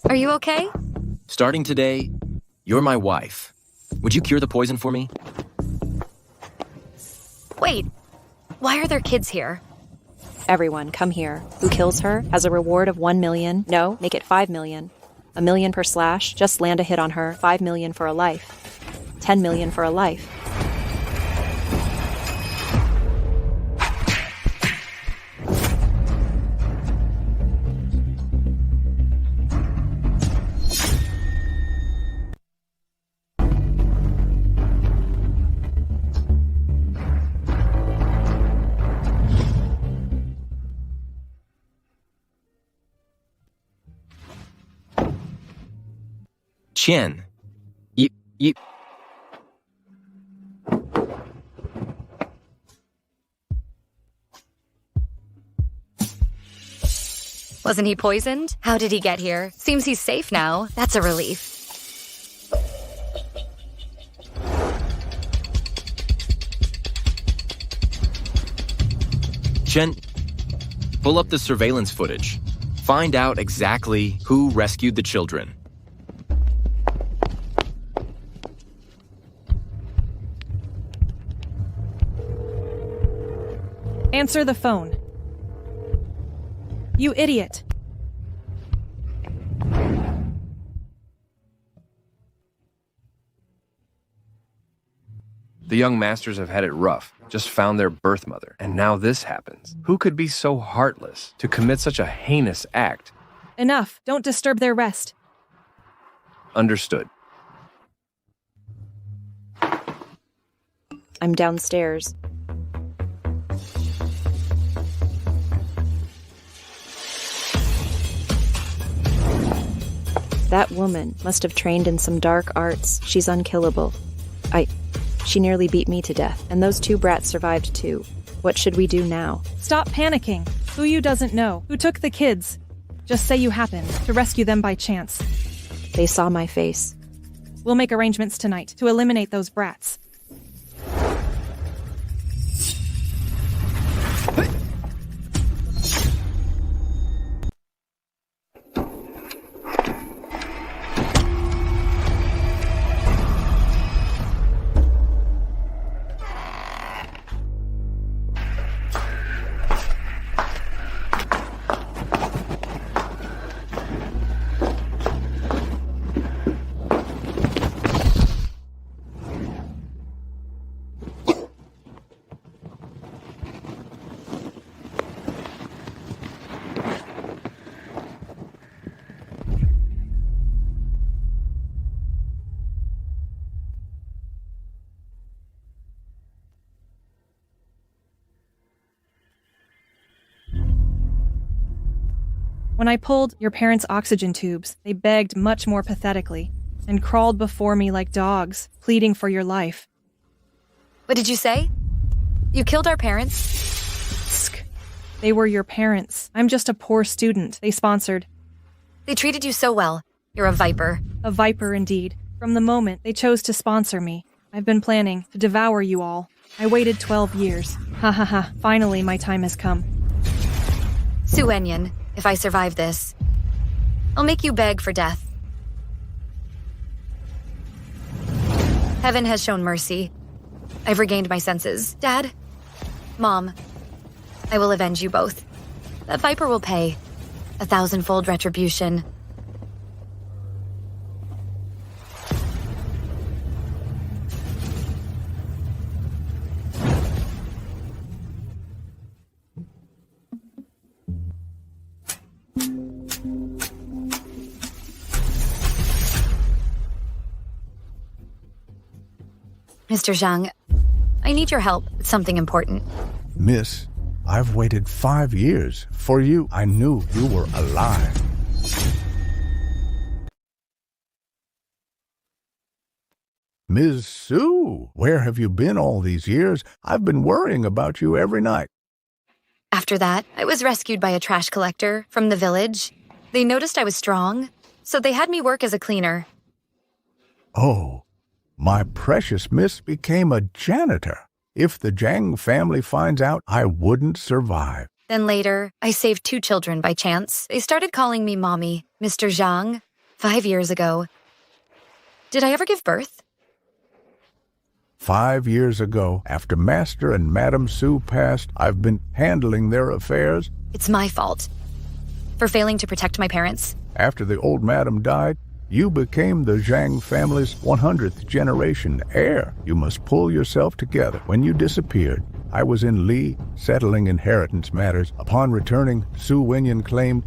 Are you okay? Starting today, you're my wife. Would you cure the poison for me? Wait, why are there kids here? Everyone, come here. Who kills her has a reward of 1 million. No, make it 5 million. 1 million per slash. Just land a hit on her. 5 million for a life. 10 million for a life. Chen, you... Wasn't he poisoned? How did he get here? Seems he's safe now. That's a relief. Chen, pull up the surveillance footage. Find out exactly who rescued the children. Answer the phone. You idiot. The young masters have had it rough, just found their birth mother, and now this happens. Who could be so heartless to commit such a heinous act? Enough. Don't disturb their rest. Understood. I'm downstairs. That woman must have trained in some dark arts. She's unkillable. She nearly beat me to death, and those 2 brats survived too. What should we do now? Stop panicking. Who you doesn't know. Who took the kids? Just say you happened to rescue them by chance. They saw my face. We'll make arrangements tonight to eliminate those brats. When I pulled your parents' oxygen tubes, they begged much more pathetically and crawled before me like dogs, pleading for your life. What did you say? You killed our parents? Sk. They were your parents. I'm just a poor student they sponsored. They treated you so well. You're a viper. A viper indeed. From the moment they chose to sponsor me, I've been planning to devour you all. I waited 12 years. Ha ha ha. Finally, my time has come. Su Wenyan, if I survive this, I'll make you beg for death. Heaven has shown mercy. I've regained my senses. Dad? Mom, I will avenge you both. That viper will pay 1,000-fold retribution. Mr. Zhang, I need your help with something important. Miss, I've waited 5 years for you. I knew you were alive. Ms. Sue, where have you been all these years? I've been worrying about you every night. After that, I was rescued by a trash collector from the village. They noticed I was strong, so they had me work as a cleaner. Oh, my precious miss became a janitor. If the Zhang family finds out, I wouldn't survive. Then later, I saved 2 children by chance. They started calling me Mommy, Mr. Zhang, 5 years ago. Did I ever give birth? 5 years ago, after Master and Madam Sue passed, I've been handling their affairs. It's my fault. For failing to protect my parents. After the old madam died, you became the Zhang family's 100th generation heir. You must pull yourself together. When you disappeared, I was in Li settling inheritance matters. Upon returning, Su Wenyan claimed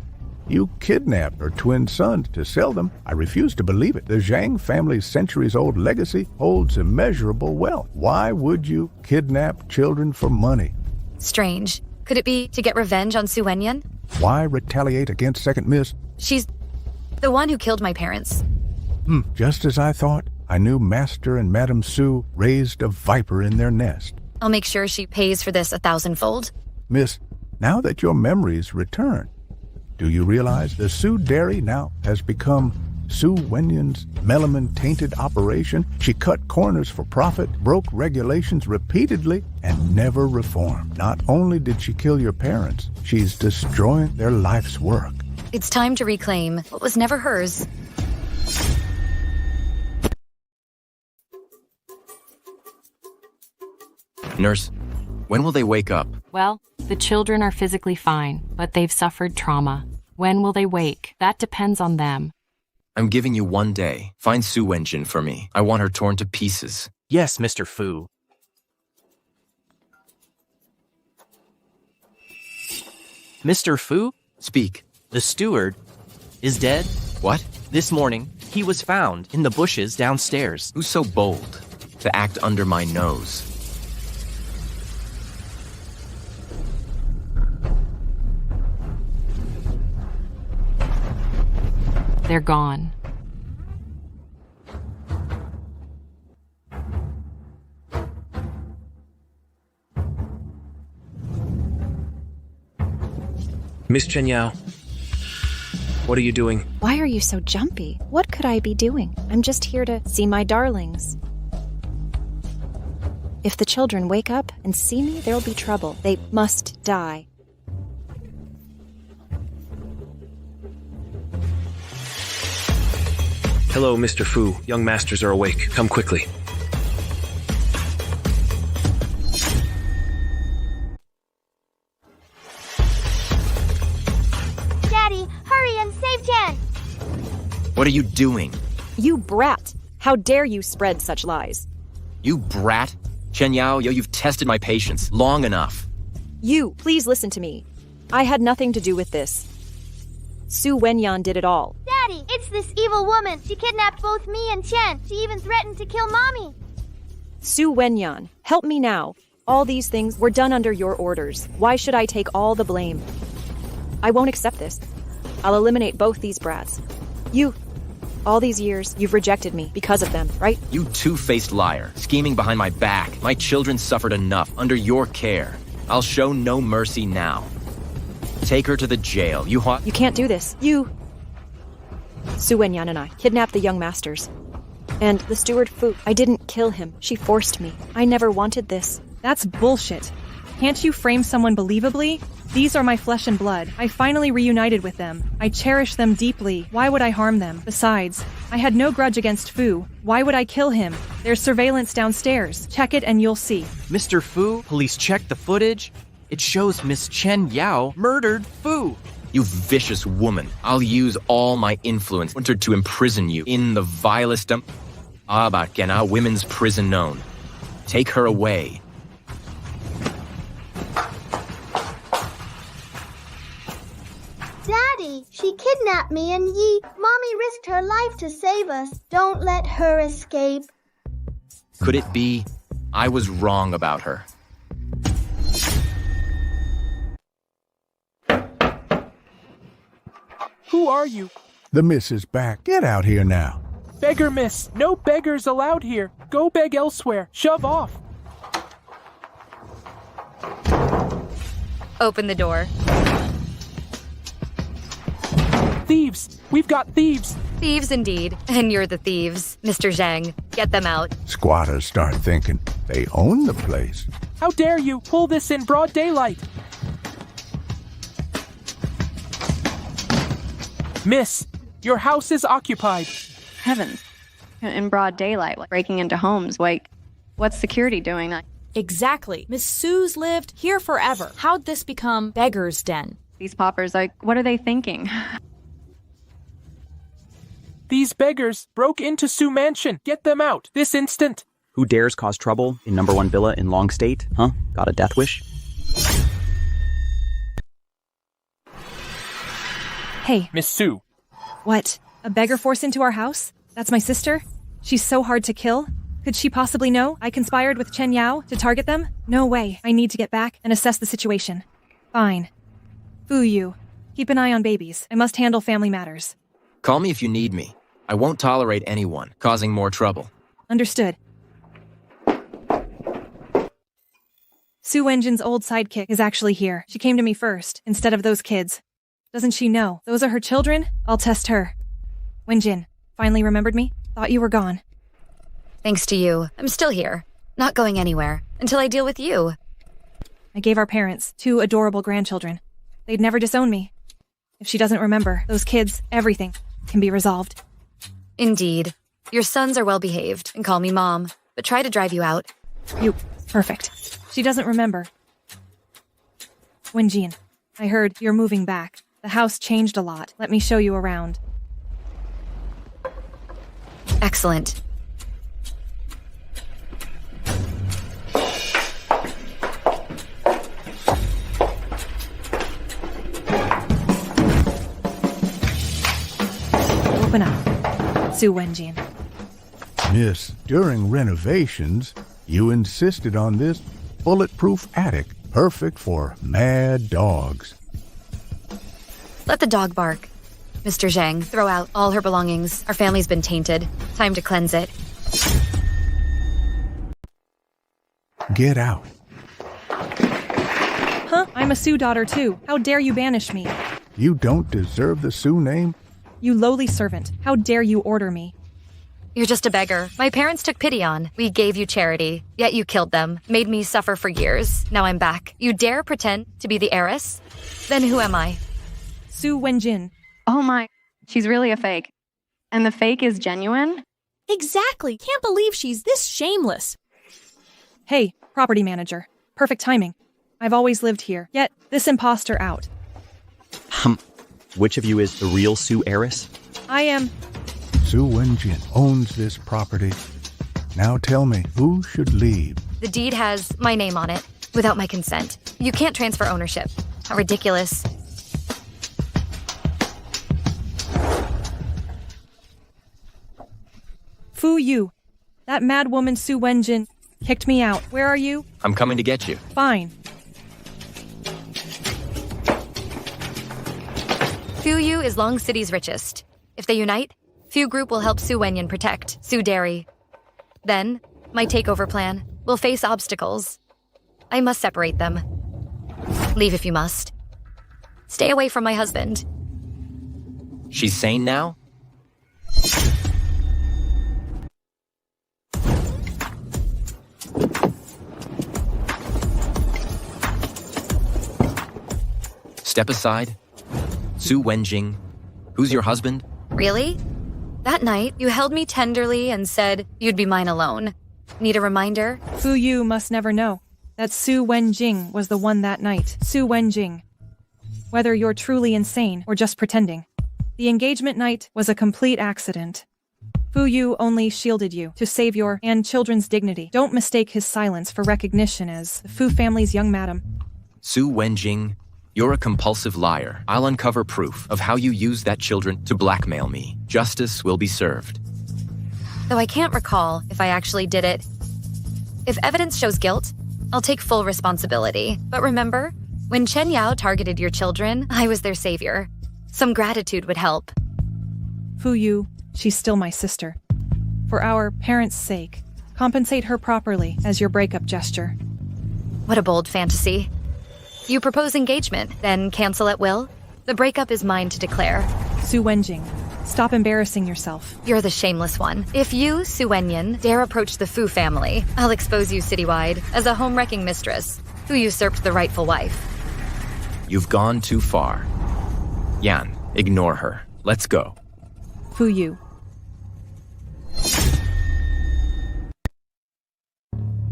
you kidnapped her twin sons to sell them. I refused to believe it. The Zhang family's centuries-old legacy holds immeasurable wealth. Why would you kidnap children for money? Strange. Could it be to get revenge on Su Wenyan? Why retaliate against Second Miss? She's the one who killed my parents. Just as I thought. I knew Master and Madam Sue raised a viper in their nest. I'll make sure she pays for this 1,000-fold. Miss, now that your memories return, do you realize the Sue Dairy now has become Su Wenyan's melamine-tainted operation? She cut corners for profit, broke regulations repeatedly, and never reformed. Not only did she kill your parents, she's destroying their life's work. It's time to reclaim what was never hers. Nurse, when will they wake up? Well, the children are physically fine, but they've suffered trauma. When will they wake? That depends on them. I'm giving you 1 day. Find Su Wenjin for me. I want her torn to pieces. Yes, Mr. Fu. Mr. Fu? Speak. The steward is dead. What? This morning, he was found in the bushes downstairs. Who's so bold to act under my nose? They're gone. Miss Chen Yao, what are you doing? Why are you so jumpy? What could I be doing? I'm just here to see my darlings. If the children wake up and see me, there'll be trouble. They must die. Hello, Mr. Fu. Young masters are awake. Come quickly. Daddy, hurry and save Chen! What are you doing? You brat! How dare you spread such lies? You brat? Chen Yao, you've tested my patience long enough. You, please listen to me. I had nothing to do with this. Su Wenyan did it all. Daddy, it's this evil woman. She kidnapped both me and Chen. She even threatened to kill Mommy. Su Wenyan, help me now. All these things were done under your orders. Why should I take all the blame? I won't accept this. I'll eliminate both these brats. All these years, you've rejected me because of them, right? You two-faced liar, scheming behind my back. My children suffered enough under your care. I'll show no mercy now. Take her to the jail. You can't do this. Su Wenyan and I kidnapped the young masters. And the steward Fu, I didn't kill him. She forced me. I never wanted this. That's bullshit. Can't you frame someone believably? These are my flesh and blood. I finally reunited with them. I cherish them deeply. Why would I harm them? Besides, I had no grudge against Fu. Why would I kill him? There's surveillance downstairs. Check it and you'll see. Mr. Fu, police checked the footage. It shows Miss Chen Yao murdered Fu. You vicious woman. I'll use all my influence to imprison you in the vilest Abakena women's prison known. Take her away. Daddy, she kidnapped me and Mommy risked her life to save us. Don't let her escape. Could it be I was wrong about her? Who are you? The miss is back. Get out here now. Beggar miss. No beggars allowed here. Go beg elsewhere. Shove off. Open the door. Thieves. We've got thieves. Thieves indeed. And you're the thieves. Mr. Zhang, get them out. Squatters start thinking they own the place. How dare you pull this in broad daylight? Miss, your house is occupied. Heavens. In broad daylight, like breaking into homes. Like, what's security doing? Exactly. Miss Sue's lived here forever. How'd this become Beggar's Den? These paupers, what are they thinking? These beggars broke into Sue Mansion. Get them out, this instant. Who dares cause trouble in number 1 villa in Long State? Huh? Got a death wish? Hey. Miss Sue. What? A beggar forced into our house? That's my sister? She's so hard to kill? Could she possibly know I conspired with Chen Yao to target them? No way. I need to get back and assess the situation. Fine. Fu Yu. Keep an eye on babies. I must handle family matters. Call me if you need me. I won't tolerate anyone causing more trouble. Understood. Su Wenjin's old sidekick is actually here. She came to me first, instead of those kids. Doesn't she know those are her children? I'll test her. Wenjin, finally remembered me? Thought you were gone. Thanks to you, I'm still here. Not going anywhere until I deal with you. I gave our parents 2 adorable grandchildren. They'd never disown me. If she doesn't remember, those kids, everything can be resolved. Indeed. Your sons are well behaved and call me Mom, but try to drive you out. Perfect. She doesn't remember. Wenjin, I heard you're moving back. The house changed a lot. Let me show you around. Excellent. Open up, Su Wenjin. Miss, during renovations, you insisted on this bulletproof attic, perfect for mad dogs. Let the dog bark. Mr. Zhang, throw out all her belongings. Our family's been tainted. Time to cleanse it. Get out. Huh? I'm a Su daughter too. How dare you banish me? You don't deserve the Su name? You lowly servant. How dare you order me? You're just a beggar. My parents took pity on. We gave you charity. Yet you killed them. Made me suffer for years. Now I'm back. You dare pretend to be the heiress? Then who am I? Su Wenjin. Oh my, she's really a fake. And the fake is genuine? Exactly. Can't believe she's this shameless. Hey, property manager. Perfect timing. I've always lived here. Get this imposter out. Which of you is the real Sue heiress? I am. Su Wenjin owns this property. Now tell me, who should leave? The deed has my name on it, without my consent. You can't transfer ownership. How ridiculous. Fu Yu. That mad woman Su Wenjin kicked me out. Where are you? I'm coming to get you. Fine. Fu Yu is Long City's richest. If they unite, Fu Group will help Su Wenyan protect Su Dairy. Then, my takeover plan will face obstacles. I must separate them. Leave if you must. Stay away from my husband. She's sane now? Step aside. Su Wenjing. Who's your husband? Really? That night, you held me tenderly and said you'd be mine alone. Need a reminder? Fu Yu must never know that Su Wenjing was the one that night. Su Wenjing. Whether you're truly insane or just pretending. The engagement night was a complete accident. Fu Yu only shielded you to save your and children's dignity. Don't mistake his silence for recognition as the Fu family's young madam. Su Wenjing, you're a compulsive liar. I'll uncover proof of how you used that children to blackmail me. Justice will be served. Though I can't recall if I actually did it, If evidence shows guilt, I'll take full responsibility. But remember, when Chen Yao targeted your children, I was their savior. Some gratitude would help. Fu Yu, she's still my sister. For our parents' sake, compensate her properly as your breakup gesture. What a bold fantasy. You propose engagement, then cancel at will? The breakup is mine to declare. Su Wenjing, stop embarrassing yourself. You're the shameless one. If you, Su Wenyan, dare approach the Fu family, I'll expose you citywide as a home-wrecking mistress who usurped the rightful wife. You've gone too far. Yan, ignore her. Let's go. Fu Yu.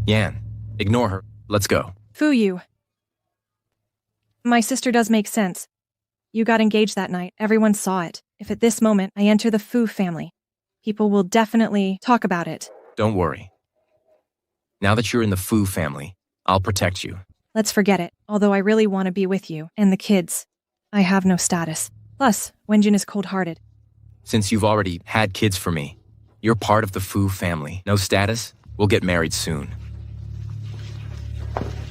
Yan, ignore her. Let's go. Fu Yu. My sister does make sense. You got engaged that night. Everyone saw it. If at this moment I enter the Fu family, people will definitely talk about it. Don't worry. Now that you're in the Fu family, I'll protect you. Let's forget it. Although I really want to be with you and the kids. I have no status. Plus, Wenjin is cold-hearted. Since you've already had kids for me, you're part of the Fu family. No status? We'll get married soon.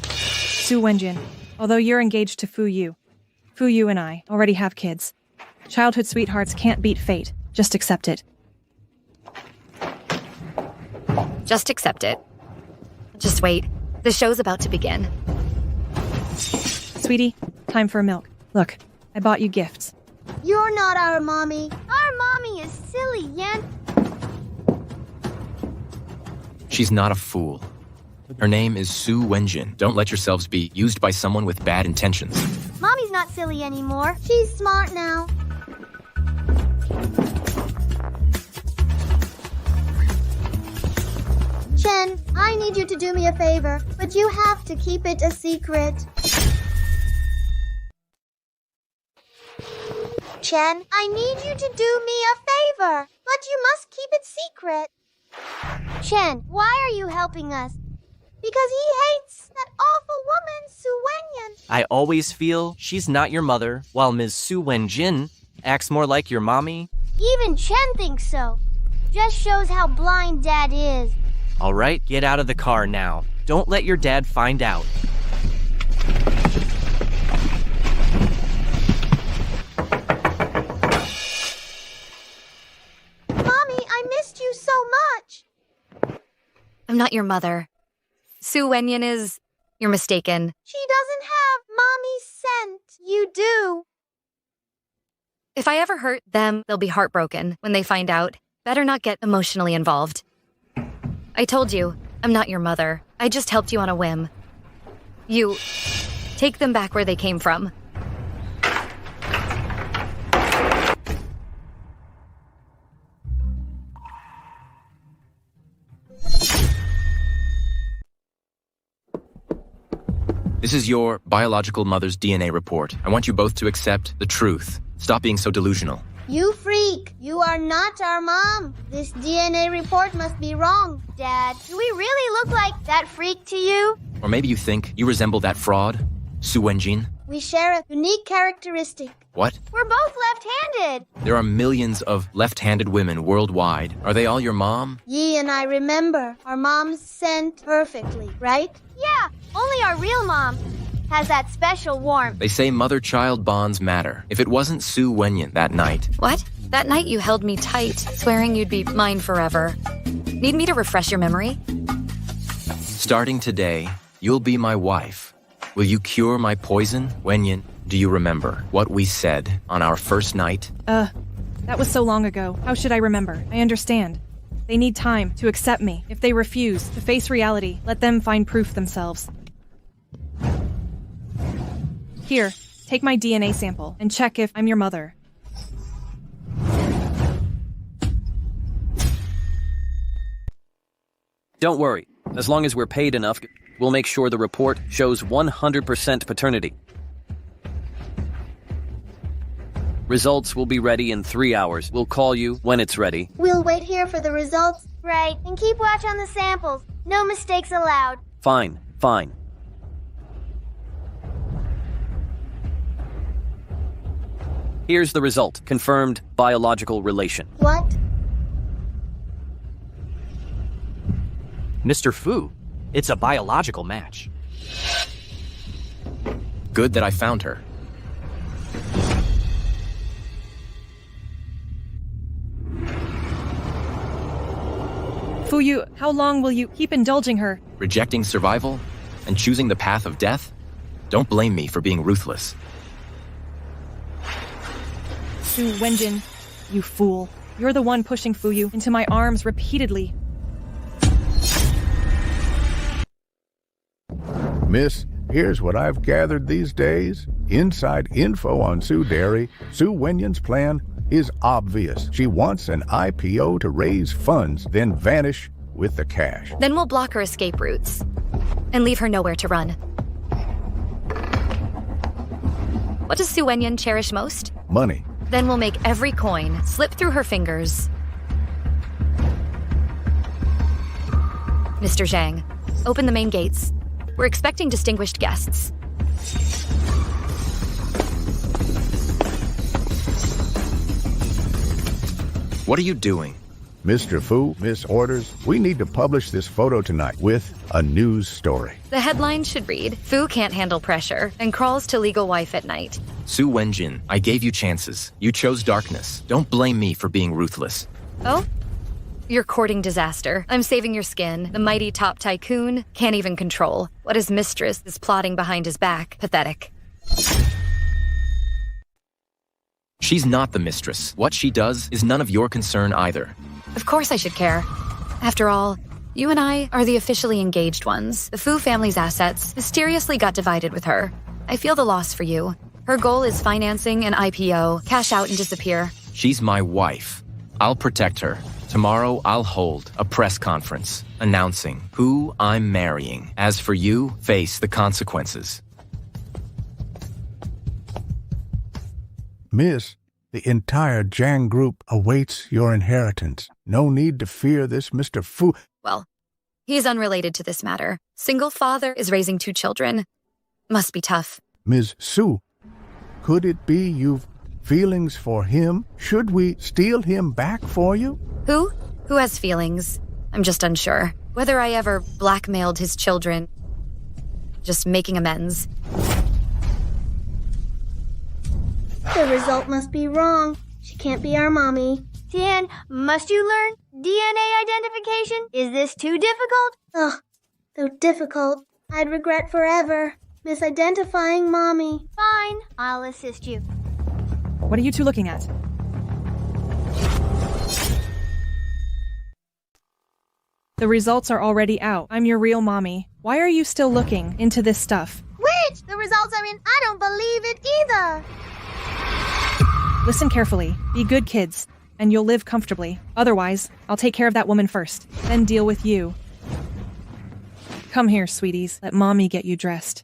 Su Wenjin, although you're engaged to Fu Yu and I already have kids. Childhood sweethearts can't beat fate. Just accept it. Just accept it. Just wait. The show's about to begin. Sweetie, time for milk. Look, I bought you gifts. You're not our mommy. Our mommy is silly, Yan. She's not a fool. Her name is Su Wenjin. Don't let yourselves be used by someone with bad intentions. Mommy's not silly anymore. She's smart now. Chen, I need you to do me a favor, but you have to keep it a secret. Chen, I need you to do me a favor, but you must keep it secret. Chen, why are you helping us? Because he hates that awful woman, Su Wenyan. I always feel she's not your mother, while Ms. Su Wenjin acts more like your mommy. Even Chen thinks so. Just shows how blind Dad is. All right, get out of the car now. Don't let your dad find out. Mommy, I missed you so much. I'm not your mother. Su Wenyan is... You're mistaken. She doesn't have Mommy's scent. You do. If I ever hurt them, they'll be heartbroken when they find out. Better not get emotionally involved. I told you, I'm not your mother. I just helped you on a whim. You... take them back where they came from. This is your biological mother's DNA report. I want you both to accept the truth. Stop being so delusional. You freak. You are not our mom. This DNA report must be wrong, Dad. Do we really look like that freak to you? Or maybe you think you resemble that fraud, Su Wenjin. We share a unique characteristic. What? We're both left-handed. There are millions of left-handed women worldwide. Are they all your mom? Yi and I remember our moms scent perfectly, right? Yeah, only our real mom has that special warmth. They say mother-child bonds matter. If it wasn't Su Wenyan that night... What? That night you held me tight, swearing you'd be mine forever. Need me to refresh your memory? Starting today, you'll be my wife. Will you cure my poison, Wenyan? Do you remember what we said on our first night? That was so long ago. How should I remember? I understand. They need time to accept me. If they refuse to face reality, let them find proof themselves. Here, take my DNA sample and check if I'm your mother. Don't worry. As long as we're paid enough, we'll make sure the report shows 100% paternity. Results will be ready in 3 hours. We'll call you when it's ready. We'll wait here for the results. Right. And keep watch on the samples. No mistakes allowed. Fine, fine. Here's the result. Confirmed biological relation. What? Mr. Fu, It's a biological match. Good that I found her. Fuyu, how long will you keep indulging her? Rejecting survival and choosing the path of death? Don't blame me for being ruthless. Su Wenjin, you fool. You're the one pushing Fuyu into my arms repeatedly. Miss, here's what I've gathered these days. Inside info on Sue Derry. Sue Wenyon's plan is obvious. She wants an IPO to raise funds, then vanish with the cash. Then we'll block her escape routes and leave her nowhere to run. What does Su Wenyon cherish most? Money. Then we'll make every coin slip through her fingers. Mr. Zhang, open the main gates. We're expecting distinguished guests. What are you doing? Mr. Fu, Miss Orders, we need to publish this photo tonight with a news story. The headline should read, Fu can't handle pressure and crawls to legal wife at night. Su Wenjin, I gave you chances. You chose darkness. Don't blame me for being ruthless. Oh? You're courting disaster. I'm saving your skin. The mighty top tycoon can't even control what his mistress is plotting behind his back. Pathetic. She's not the mistress. What she does is none of your concern either. Of course I should care. After all, you and I are the officially engaged ones. The Fu family's assets mysteriously got divided with her. I feel the loss for you. Her goal is financing an IPO, cash out and disappear. She's my wife. I'll protect her. Tomorrow, I'll hold a press conference announcing who I'm marrying. As for you, face the consequences. Miss, the entire Jiang group awaits your inheritance. No need to fear this Mr. Fu. Well, he's unrelated to this matter. Single father is raising 2 children. Must be tough. Ms. Su, could it be you've feelings for him? Should we steal him back for you? Who? Who has feelings? I'm just unsure. Whether I ever blackmailed his children. Just making amends. The result must be wrong. She can't be our mommy. Dan, must you learn DNA identification? Is this too difficult? Ugh, though difficult, I'd regret forever misidentifying mommy. Fine, I'll assist you. What are you two looking at? The results are already out. I'm your real mommy. Why are you still looking into this stuff? Which? The results are in. I don't believe it either. Listen carefully. Be good kids, and you'll live comfortably. Otherwise, I'll take care of that woman first, then deal with you. Come here, sweeties. Let mommy get you dressed.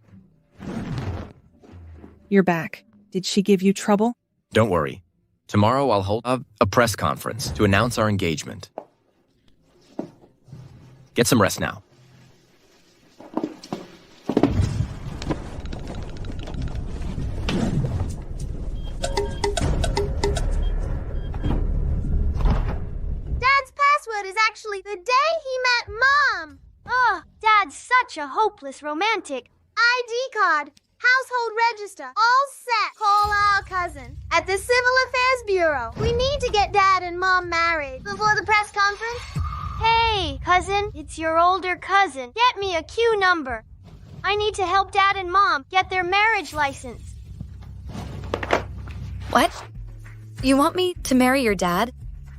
You're back. Did she give you trouble? Don't worry. Tomorrow I'll hold a press conference to announce our engagement. Get some rest now. Dad's password is actually the day he met Mom. Oh, Dad's such a hopeless romantic. ID card, household register, all set. Call our cousin at the Civil Affairs Bureau. We need to get Dad and Mom married before the press conference. Hey, cousin, it's your older cousin. Get me a Q number. I need to help Dad and Mom get their marriage license. What? You want me to marry your dad?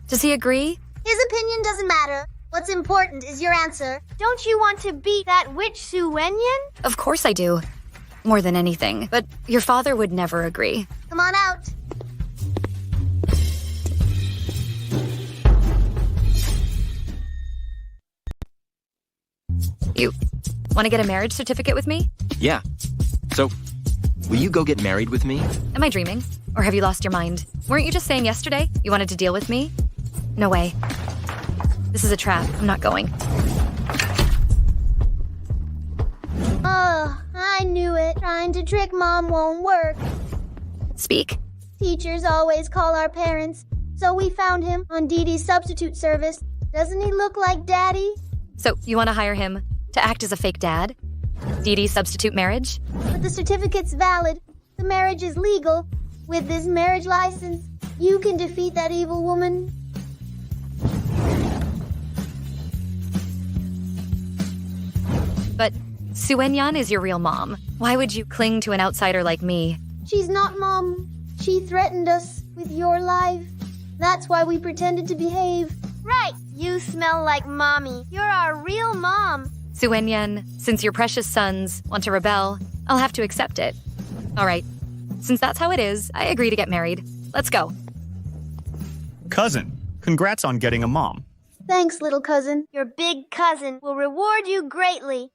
Does he agree? His opinion doesn't matter. What's important is your answer. Don't you want to beat that witch Su Wenyon? Of course I do. More than anything. But your father would never agree. Come on out. You want to get a marriage certificate with me? Yeah. So, will you go get married with me? Am I dreaming? Or have you lost your mind? Weren't you just saying yesterday you wanted to deal with me? No way. This is a trap. I'm not going. Oh, I knew it. Trying to trick Mom won't work. Speak. Teachers always call our parents, so we found him on Dee Dee's substitute service. Doesn't he look like Daddy? So, you want to hire him To act as a fake dad? Dee Dee substitute marriage? But the certificate's valid. The marriage is legal. With this marriage license, you can defeat that evil woman. But Su Wenyan is your real mom. Why would you cling to an outsider like me? She's not Mom. She threatened us with your life. That's why we pretended to behave. Right. You smell like Mommy. You're our real mom. Su Wenyan, since your precious sons want to rebel, I'll have to accept it. All right. Since that's how it is, I agree to get married. Let's go. Cousin, congrats on getting a mom. Thanks, little cousin. Your big cousin will reward you greatly.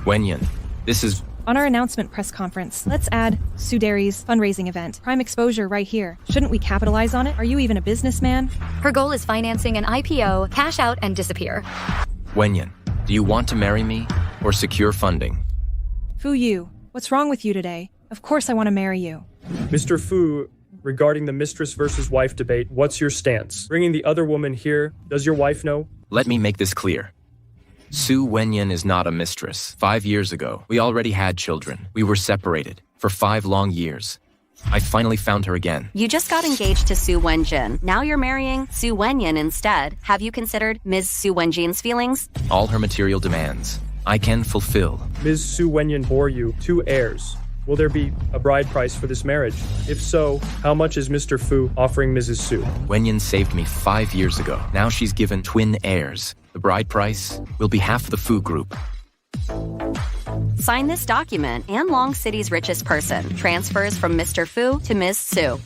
Wenyan, this is... On our announcement press conference, let's add Su Dairy's fundraising event. Prime exposure right here. Shouldn't we capitalize on it? Are you even a businessman? Her goal is financing an IPO, cash out, and disappear. Wenyan, do you want to marry me or secure funding? Fu Yu, what's wrong with you today? Of course I want to marry you. Mr. Fu, regarding the mistress versus wife debate, what's your stance? Bringing the other woman here, does your wife know? Let me make this clear. Su Wenyan is not a mistress. 5 years ago, we already had children. We were separated for 5 long years. I finally found her again. You just got engaged to Su Wenjin. Now you're marrying Su Wenyan instead. Have you considered Ms. Su Wenjin's feelings? All her material demands, I can fulfill. Ms. Su Wenyan bore you 2 heirs. Will there be a bride price for this marriage? If so, how much is Mr. Fu offering Mrs. Su? Wenyan saved me 5 years ago. Now she's given twin heirs. The bride price will be half the Fu group. Sign this document, and Long City's richest person transfers from Mr. Fu to Ms. Su.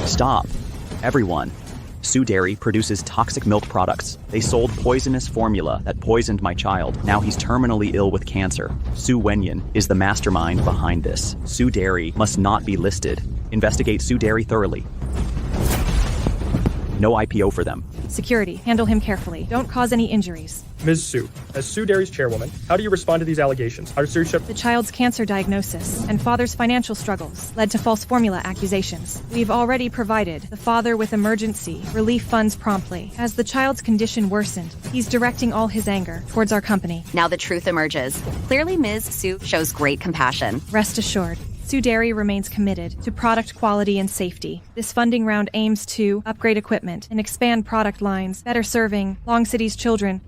Stop. Everyone. Su Dairy produces toxic milk products. They sold poisonous formula that poisoned my child. Now he's terminally ill with cancer. Su Wenyan is the mastermind behind this. Su Dairy must not be listed. Investigate Su Dairy thoroughly. No IPO for them. Security, handle him carefully. Don't cause any injuries. Ms. Su, as Su Dairy's chairwoman, how do you respond to these allegations? The child's cancer diagnosis and father's financial struggles led to false formula accusations. We've already provided the father with emergency relief funds promptly. As the child's condition worsened, he's directing all his anger towards our company. Now the truth emerges. Clearly, Ms. Su shows great compassion. Rest assured, Su Dairy remains committed to product quality and safety. This funding round aims to upgrade equipment and expand product lines, better serving Long City's children.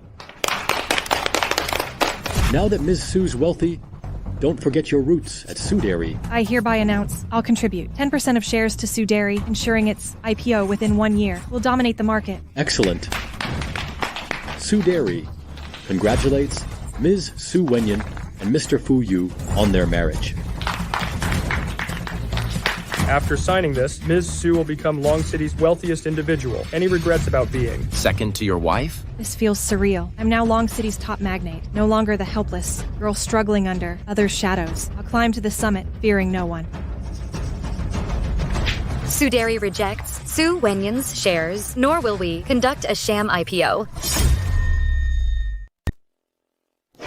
Now that Ms. Su's wealthy, don't forget your roots at Su Dairy. I hereby announce I'll contribute 10% of shares to Su Dairy, ensuring its IPO within 1 year. We'll dominate the market. Excellent. Su Dairy congratulates Ms. Su Wenyan and Mr. Fu Yu on their marriage. After signing this, Ms. Su will become Long City's wealthiest individual. Any regrets about being second to your wife? This feels surreal. I'm now Long City's top magnate, no longer the helpless girl struggling under others' shadows. I'll climb to the summit, fearing no one. Su Dairy rejects Su Wenyan's shares, nor will we conduct a sham IPO.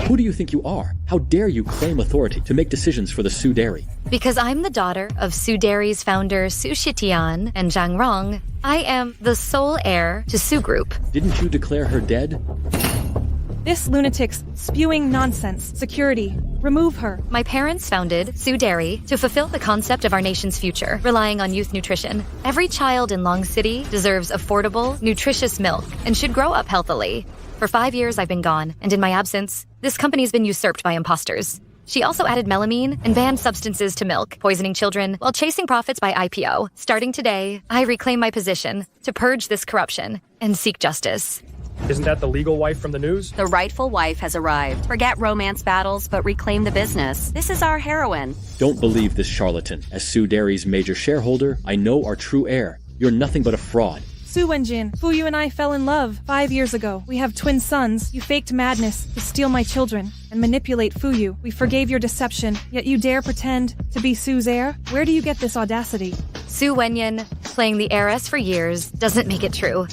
Who do you think you are? How dare you claim authority to make decisions for the Su Dairy? Because I'm the daughter of Su Dairy's founder Su Shitian and Zhang Rong, I am the sole heir to Su Group. Didn't you declare her dead? This lunatic's spewing nonsense. Security, remove her. My parents founded Su Dairy to fulfill the concept of our nation's future, relying on youth nutrition. Every child in Long City deserves affordable, nutritious milk and should grow up healthily. For 5 years, I've been gone, and in my absence, this company's been usurped by imposters. She also added melamine and banned substances to milk, poisoning children while chasing profits by IPO. Starting today, I reclaim my position to purge this corruption and seek justice. Isn't that the legal wife from the news? The rightful wife has arrived. Forget romance battles, but reclaim the business. This is our heroine. Don't believe this charlatan. As Su Dairy's major shareholder, I know our true heir. You're nothing but a fraud. Su Wenjin, Fu Yu and I fell in love 5 years ago. We have twin sons. You faked madness to steal my children and manipulate Fu Yu. We forgave your deception, yet you dare pretend to be Su's heir? Where do you get this audacity? Su Wenyan, playing the heiress for years, doesn't make it true.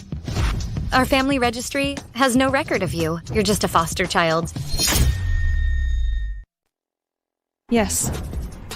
Our family registry has no record of you. You're just a foster child. Yes,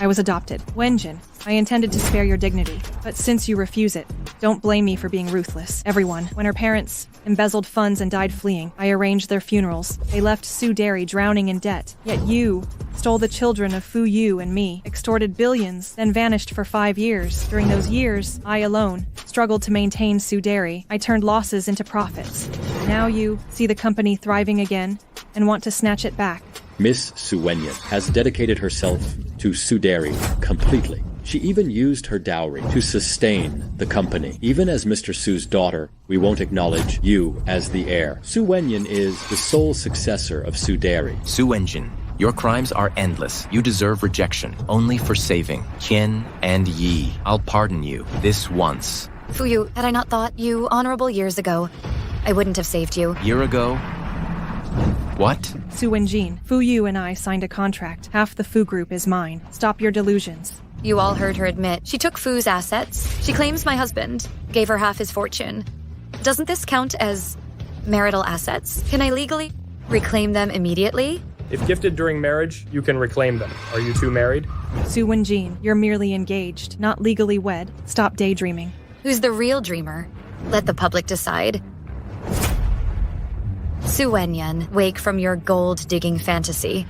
I was adopted. Wenjin, I intended to spare your dignity, but since you refuse it, don't blame me for being ruthless. Everyone, when her parents embezzled funds and died fleeing, I arranged their funerals. They left Su Derry drowning in debt. Yet you stole the children of Fu Yu and me, extorted billions, then vanished for 5 years. During those years, I alone struggled to maintain Su Derry. I turned losses into profits. Now you see the company thriving again and want to snatch it back. Miss Su Wenyan has dedicated herself to Su Derry completely. She even used her dowry to sustain the company. Even as Mr. Su's daughter, we won't acknowledge you as the heir. Su Wenyan is the sole successor of Su Derry. Su Wenjin, your crimes are endless. You deserve rejection only for saving Qian and Yi. I'll pardon you this once. Fuyu, had I not thought you honorable years ago, I wouldn't have saved you. Year ago? What? Su Wenjin, Fu Yu and I signed a contract. Half the Fu group is mine. Stop your delusions. You all heard her admit. She took Fu's assets. She claims my husband gave her half his fortune. Doesn't this count as marital assets? Can I legally reclaim them immediately? If gifted during marriage, you can reclaim them. Are you two married? Su Wenjin, you're merely engaged, not legally wed. Stop daydreaming. Who's the real dreamer? Let the public decide. Su Wenyan, wake from your gold-digging fantasy.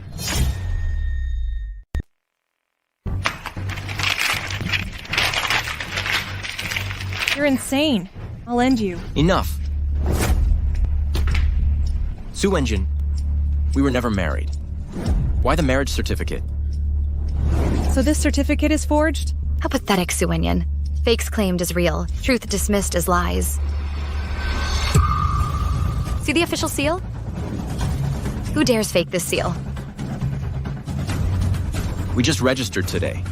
You're insane. I'll end you. Enough. Su Wenjin, we were never married. Why the marriage certificate? So this certificate is forged? How pathetic, Su Wenyan. Fakes claimed as real, truth dismissed as lies. See the official seal? Who dares fake this seal? We just registered today.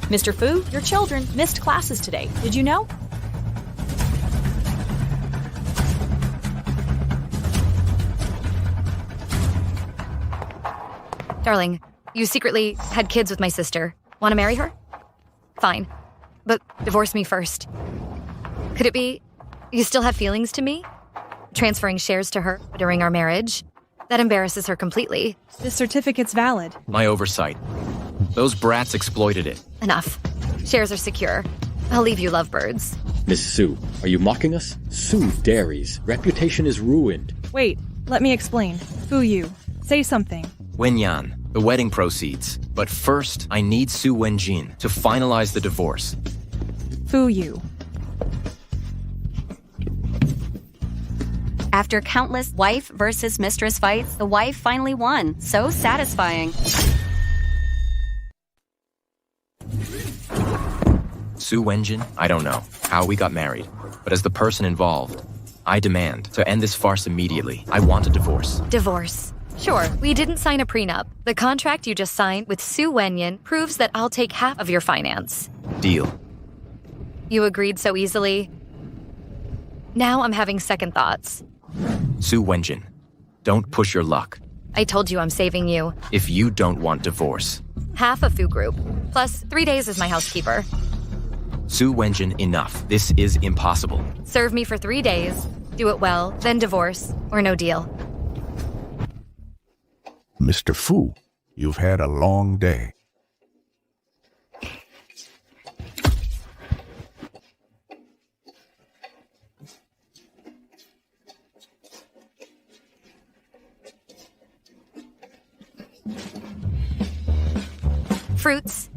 Mr. Fu, your children missed classes today. Did you know? Darling, you secretly had kids with my sister. Want to marry her? Fine. But divorce me first. Could it be you still have feelings to me? Transferring shares to her during our marriage? That embarrasses her completely. This certificate's valid. My oversight. Those brats exploited it. Enough. Shares are secure. I'll leave you lovebirds. Miss Su, are you mocking us? Su Derry's reputation is ruined. Wait, let me explain. Fu Yu, say something. Wenyan, the wedding proceeds. But first, I need Su Wenjin to finalize the divorce. Fu Yu. After countless wife versus mistress fights, the wife finally won. So satisfying. Su Wenjin, I don't know how we got married, but as the person involved, I demand to end this farce immediately. I want a divorce. Divorce. Sure, we didn't sign a prenup. The contract you just signed with Su Wenyan proves that I'll take half of your finance. Deal. You agreed so easily. Now I'm having second thoughts. Su Wenjin, don't push your luck. I told you I'm saving you. If you don't want divorce. Half a Fu group, plus 3 days as my housekeeper. Su Wenjin, enough. This is impossible. Serve me for 3 days, do it well, then divorce, or no deal. Mr. Fu, you've had a long day. Fruits.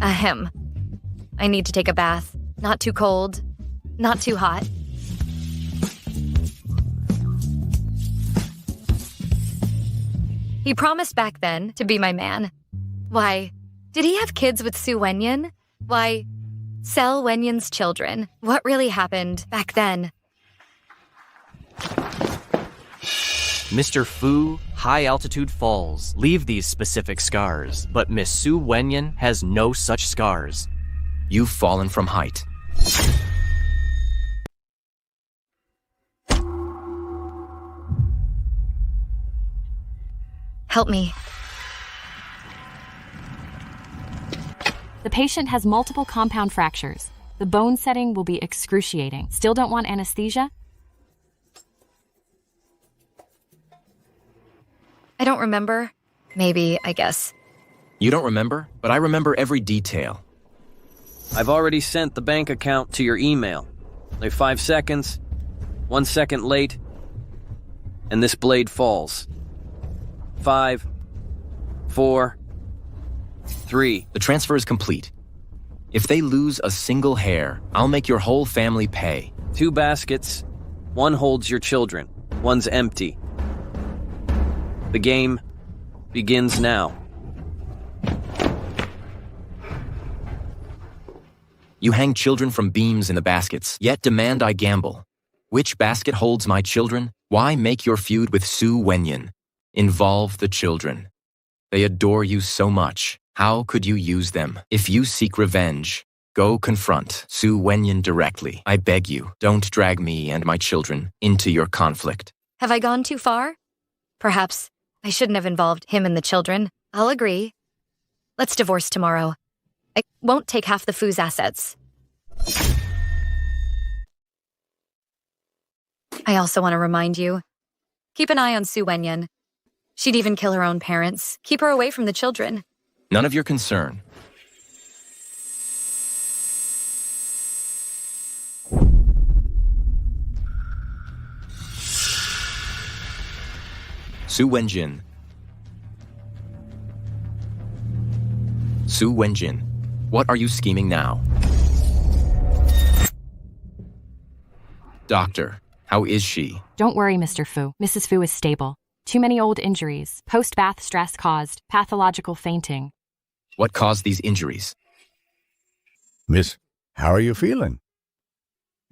Ahem. I need to take a bath. Not too cold, not too hot. He promised back then to be my man. Why, did he have kids with Su Wenyan? Why, Sell Wenyan's children. What really happened back then? Mr. Fu, high-altitude falls leave these specific scars, but Miss Su Wenyan has no such scars. You've fallen from height. Help me. The patient has multiple compound fractures. The bone setting will be excruciating. Still don't want anesthesia? I don't remember. Maybe, I guess. You don't remember, but I remember every detail. I've already sent the bank account to your email. Like 5 seconds, 1 second late, and this blade falls. 5, 4, 3. The transfer is complete. If they lose a single hair, I'll make your whole family pay. 2 baskets. 1 holds your children. 1's empty. The game begins now. You hang children from beams in the baskets, yet demand I gamble. Which basket holds my children? Why make your feud with Su Wenyan? Involve the children. They adore you so much. How could you use them? If you seek revenge, go confront Su Wenyan directly. I beg you, don't drag me and my children into your conflict. Have I gone too far? Perhaps I shouldn't have involved him and the children. I'll agree. Let's divorce tomorrow. I won't take half the Fu's assets. I also want to remind you, keep an eye on Su Wenyan. She'd even kill her own parents. Keep her away from the children. None of your concern. Su Wenjin. Su Wenjin, what are you scheming now? Doctor, how is she? Don't worry, Mr. Fu. Mrs. Fu is stable. Too many old injuries. Post-bath stress caused pathological fainting. What caused these injuries? Miss, how are you feeling?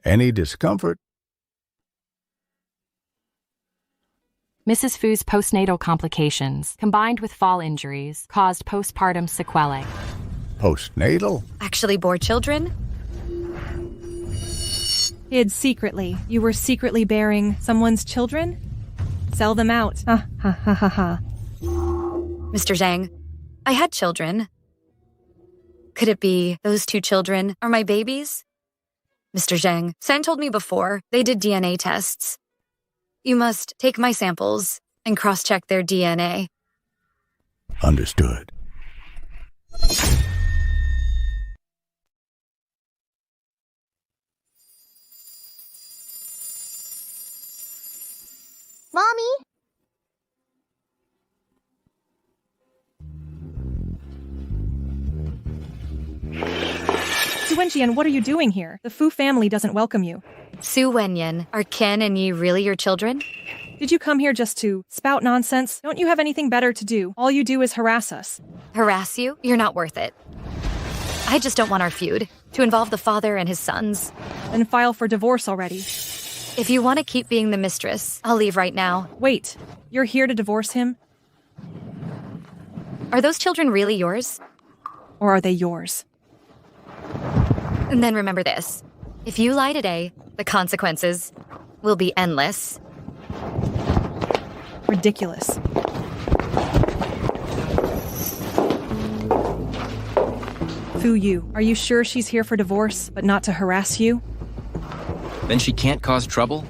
Any discomfort? Mrs. Fu's postnatal complications, combined with fall injuries, caused postpartum sequelae. Postnatal? Actually bore children? Hid secretly. You were secretly bearing someone's children? Sell them out. Ha ha ha ha ha. Mr. Zhang, I had children. Could it be those 2 children are my babies? Mr. Zhang, San told me before they did DNA tests. You must take my samples and cross-check their DNA. Understood. Mommy? Su Wenjian, what are you doing here? The Fu family doesn't welcome you. Su Wenyan, are Ken and Yi really your children? Did you come here just to spout nonsense? Don't you have anything better to do? All you do is harass us. Harass you? You're not worth it. I just don't want our feud to involve the father and his sons. Then file for divorce already. If you want to keep being the mistress, I'll leave right now. Wait, you're here to divorce him? Are those children really yours? Or are they yours? And then remember this. If you lie today, the consequences will be endless. Ridiculous. Fu Yu, are you sure she's here for divorce, but not to harass you? Then she can't cause trouble?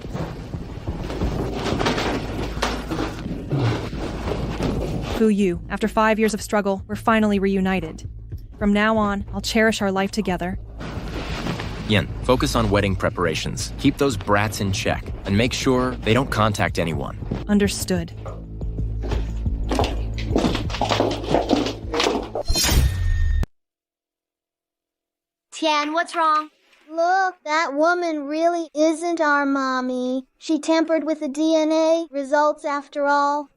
Fu Yu, after 5 years of struggle, we're finally reunited. From now on, I'll cherish our life together. Yen, focus on wedding preparations. Keep those brats in check, and make sure they don't contact anyone. Understood. Tian, what's wrong? Look, that woman really isn't our mommy. She tampered with the DNA results after all.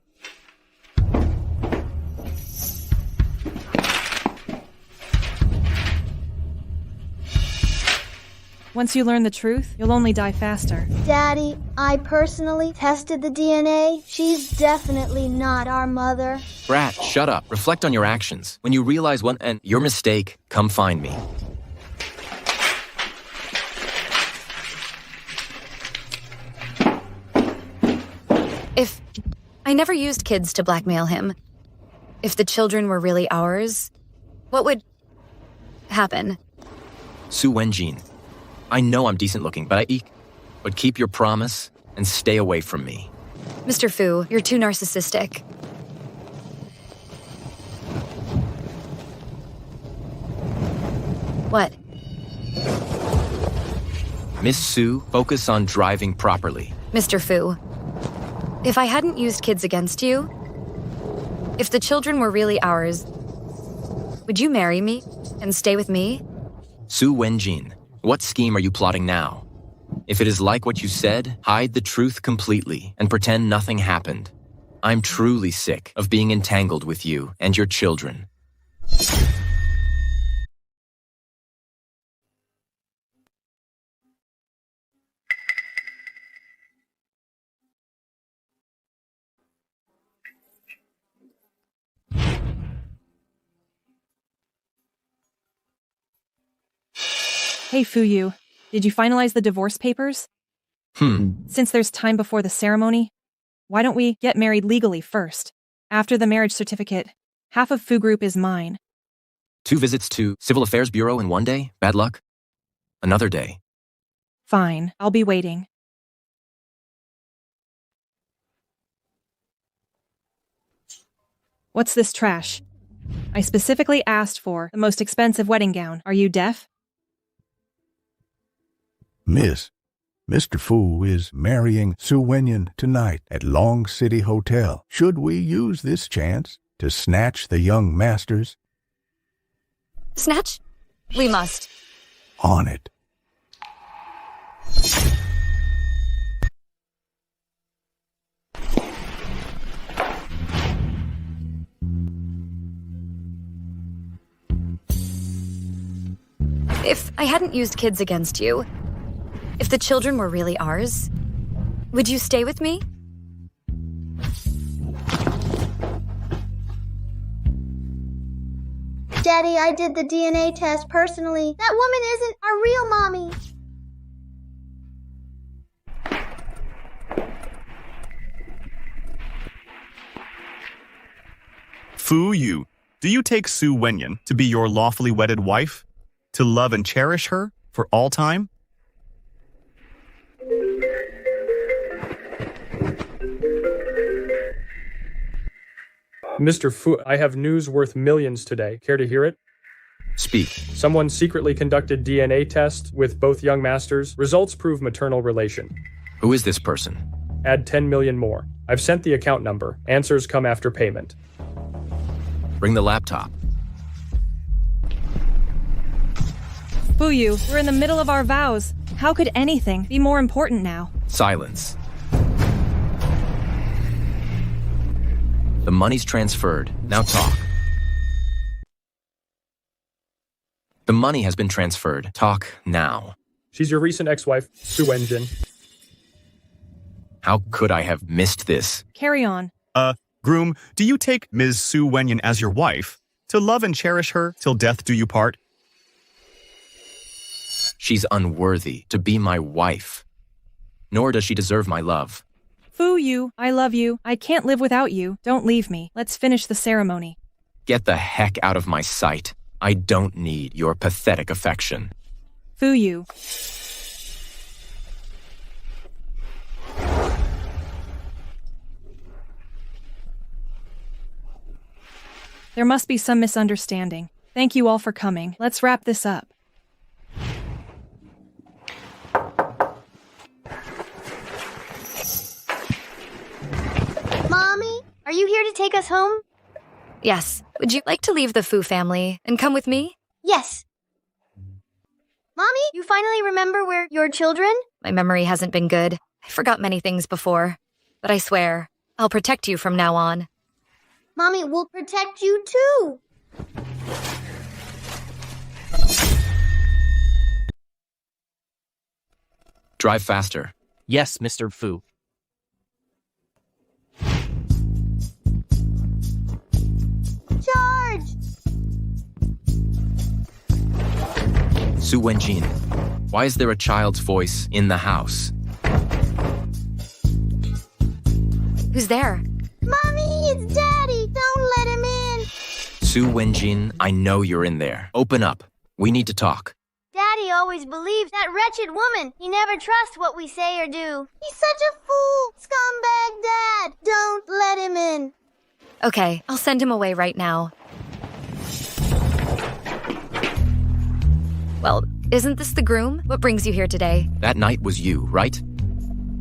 Once you learn the truth, you'll only die faster. Daddy, I personally tested the DNA. She's definitely not our mother. Brat, shut up. Reflect on your actions. When you realize your mistake, come find me. If I never used kids to blackmail him, if the children were really ours, what would happen? Su Wenjin, I know I'm decent looking, but keep your promise and stay away from me. Mr. Fu, you're too narcissistic. What? Miss Su, focus on driving properly. Mr. Fu, if I hadn't used kids against you, if the children were really ours, would you marry me and stay with me? Su Wenjin, what scheme are you plotting now? If it is like what you said, hide the truth completely and pretend nothing happened. I'm truly sick of being entangled with you and your children. Hey, Fuyu, did you finalize the divorce papers? Since there's time before the ceremony, why don't we get married legally first? After the marriage certificate, half of Fu Group is mine. 2 visits to Civil Affairs Bureau in 1 day? Bad luck? Another day. Fine, I'll be waiting. What's this trash? I specifically asked for the most expensive wedding gown. Are you deaf? Miss, Mr. Fu is marrying Su Wenyan tonight at Long City Hotel. Should we use this chance to snatch the young masters? Snatch? We must. On it. If I hadn't used kids against you, if the children were really ours, would you stay with me? Daddy, I did the DNA test personally. That woman isn't our real mommy. Fuyu, do you take Su Wenyan to be your lawfully wedded wife? To love and cherish her for all time? Mr. Fu, I have news worth millions today. Care to hear it? Speak. Someone secretly conducted DNA tests with both young masters. Results prove maternal relation. Who is this person? Add 10 million more. I've sent the account number. Answers come after payment. Bring the laptop. Fuyu, we're in the middle of our vows. How could anything be more important now? Silence. The money's transferred. Now talk. The money has been transferred. Talk now. She's your recent ex-wife, Su Wenjin. How could I have missed this? Carry on. Groom, do you take Ms. Su Wenyan as your wife? To love and cherish her till death do you part? She's unworthy to be my wife. Nor does she deserve my love. Fuyu, I love you. I can't live without you. Don't leave me. Let's finish the ceremony. Get the heck out of my sight. I don't need your pathetic affection. Fuyu. There must be some misunderstanding. Thank you all for coming. Let's wrap this up. Mommy, are you here to take us home? Yes. Would you like to leave the Fu family and come with me? Yes. Mommy, you finally remember where your children? My memory hasn't been good. I forgot many things before. But I swear, I'll protect you from now on. Mommy, we'll protect you too. Drive faster. Yes, Mr. Fu. Charge! Su Wenjin, why is there a child's voice in the house? Who's there? Mommy, it's Daddy! Don't let him in! Su Wenjin, I know you're in there. Open up. We need to talk. Daddy always believes that wretched woman. He never trusts what we say or do. He's such a fool! Scumbag Dad! Don't let him in! Okay, I'll send him away right now. Well, isn't this the groom? What brings you here today? That night was you, right?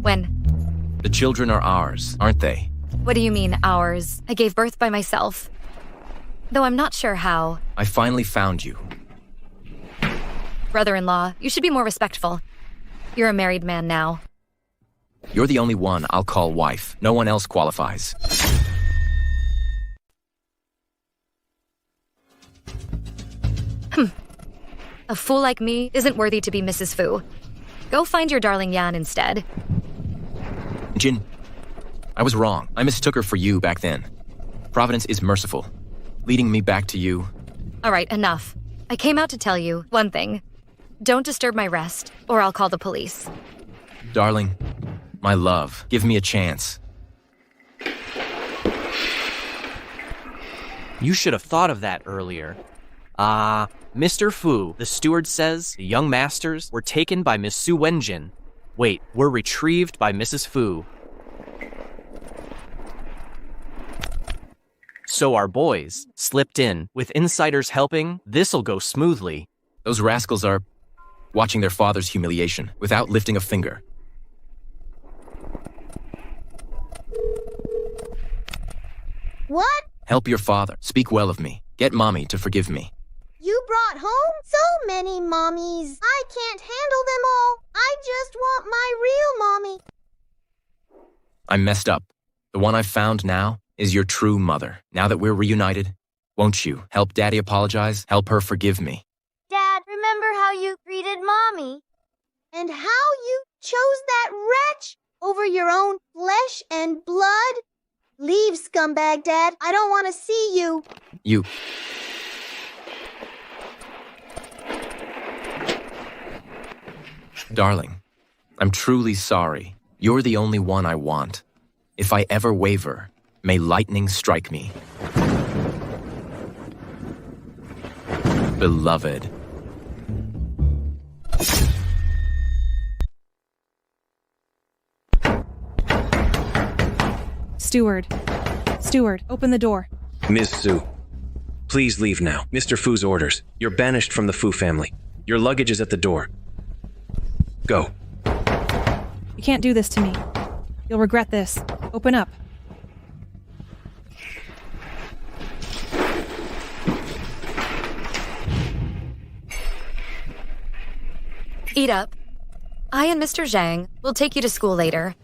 When? The children are ours, aren't they? What do you mean, ours? I gave birth by myself. Though I'm not sure how. I finally found you. Brother-in-law, you should be more respectful. You're a married man now. You're the only one I'll call wife. No one else qualifies. A fool like me isn't worthy to be Mrs. Fu. Go find your darling Yan instead. Jin, I was wrong. I mistook her for you back then. Providence is merciful, leading me back to you. All right, enough. I came out to tell you one thing. Don't disturb my rest, or I'll call the police. Darling, my love, give me a chance. You should have thought of that earlier. Mr. Fu, the steward says the young masters were taken by Miss Su Wenjin. Wait, were retrieved by Mrs. Fu. So our boys slipped in. With insiders helping, this'll go smoothly. Those rascals are watching their father's humiliation without lifting a finger. What? Help your father. Speak well of me. Get Mommy to forgive me. You brought home so many mommies. I can't handle them all. I just want my real mommy. I messed up. The one I've found now is your true mother. Now that we're reunited, won't you help Daddy apologize? Help her forgive me. Dad, remember how you treated Mommy? And how you chose that wretch over your own flesh and blood? Leave, scumbag Dad. I don't want to see you. You... Darling, I'm truly sorry. You're the only one I want. If I ever waver, may lightning strike me. Beloved. Steward, open the door. Ms. Su, please leave now. Mr. Fu's orders. You're banished from the Fu family. Your luggage is at the door. Go. You can't do this to me. You'll regret this. Open up. Eat up. I and Mr. Zhang will take you to school later.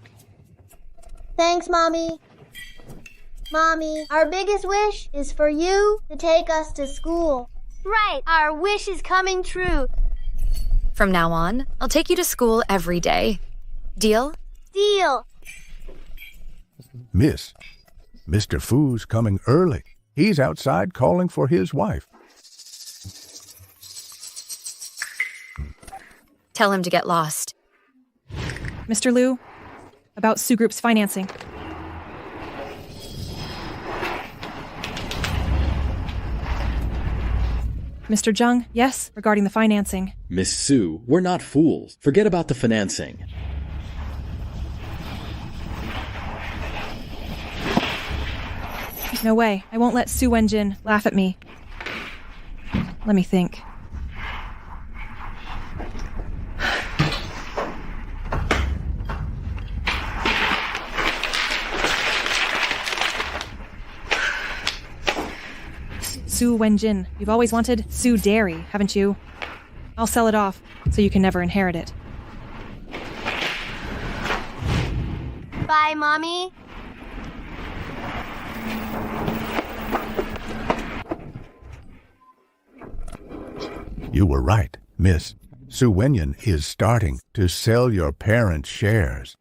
Thanks, Mommy. Mommy, our biggest wish is for you to take us to school. Right, our wish is coming true. From now on, I'll take you to school every day. Deal? Deal. Miss, Mr. Fu's coming early. He's outside calling for his wife. Tell him to get lost. Mr. Liu, about Su Group's financing. Mr. Zhang, yes, regarding the financing. Miss Su, we're not fools. Forget about the financing. No way. I won't let Su Wenjin laugh at me. Let me think. Su Wenjin. You've always wanted Su Dairy, haven't you? I'll sell it off, so you can never inherit it. Bye, Mommy. You were right, Miss. Su Wenyan is starting to sell your parents' shares.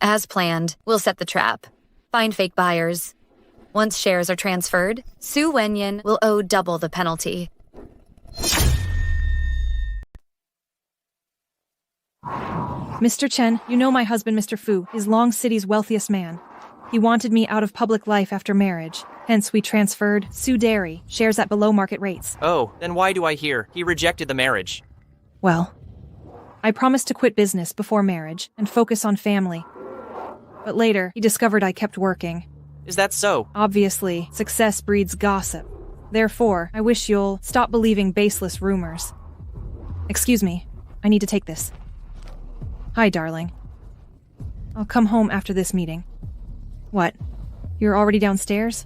As planned, we'll set the trap. Find fake buyers. Once shares are transferred, Su Wenyan will owe double the penalty. Mr. Chen, you know my husband, Mr. Fu, is Long City's wealthiest man. He wanted me out of public life after marriage. Hence, we transferred Su Dairy shares at below market rates. Oh, then why do I hear he rejected the marriage? Well, I promised to quit business before marriage and focus on family. But later, he discovered I kept working. Is that so? Obviously, success breeds gossip. Therefore, I wish you'll stop believing baseless rumors. Excuse me, I need to take this. Hi, darling. I'll come home after this meeting. What? You're already downstairs?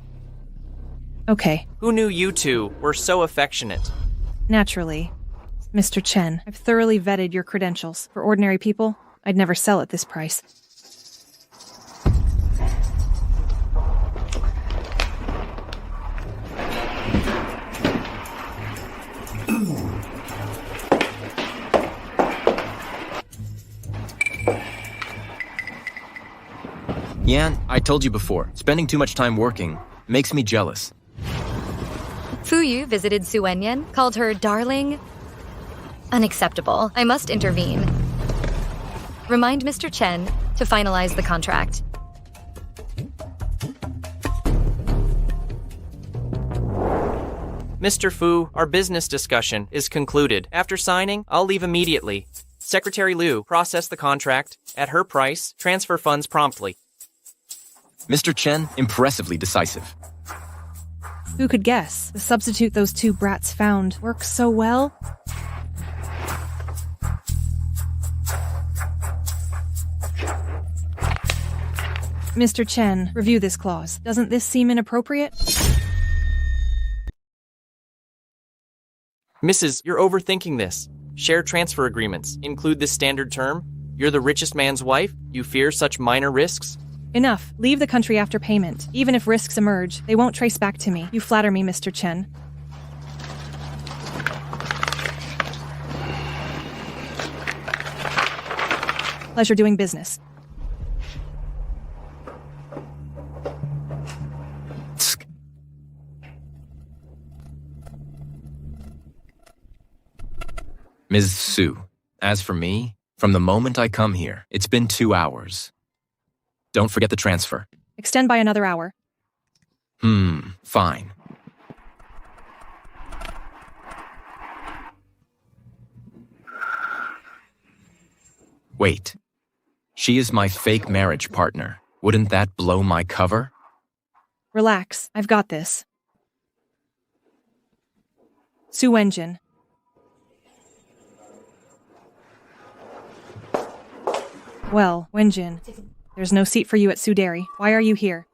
Okay. Who knew you two were so affectionate? Naturally. Mr. Chen, I've thoroughly vetted your credentials. For ordinary people, I'd never sell at this price. Yan, I told you before, spending too much time working makes me jealous. Fu Yu visited Su Wenyan, called her darling. Unacceptable. I must intervene. Remind Mr. Chen to finalize the contract. Mr. Fu, our business discussion is concluded. After signing, I'll leave immediately. Secretary Liu, process the contract. At her price, transfer funds promptly. Mr. Chen, impressively decisive. Who could guess? The substitute those two brats found works so well? Mr. Chen, review this clause. Doesn't this seem inappropriate? Mrs., you're overthinking this. Share transfer agreements include this standard term. You're the richest man's wife. You fear such minor risks. Enough. Leave the country after payment. Even if risks emerge, they won't trace back to me. You flatter me, Mr. Chen. Pleasure doing business. Ms. Su, as for me, from the moment I come here, it's been 2 hours. Don't forget the transfer. Extend by another hour. Fine. Wait. She is my fake marriage partner. Wouldn't that blow my cover? Relax. I've got this. Su Wenjin. Well, Wenjin, there's no seat for you at Su Dairy. Why are you here?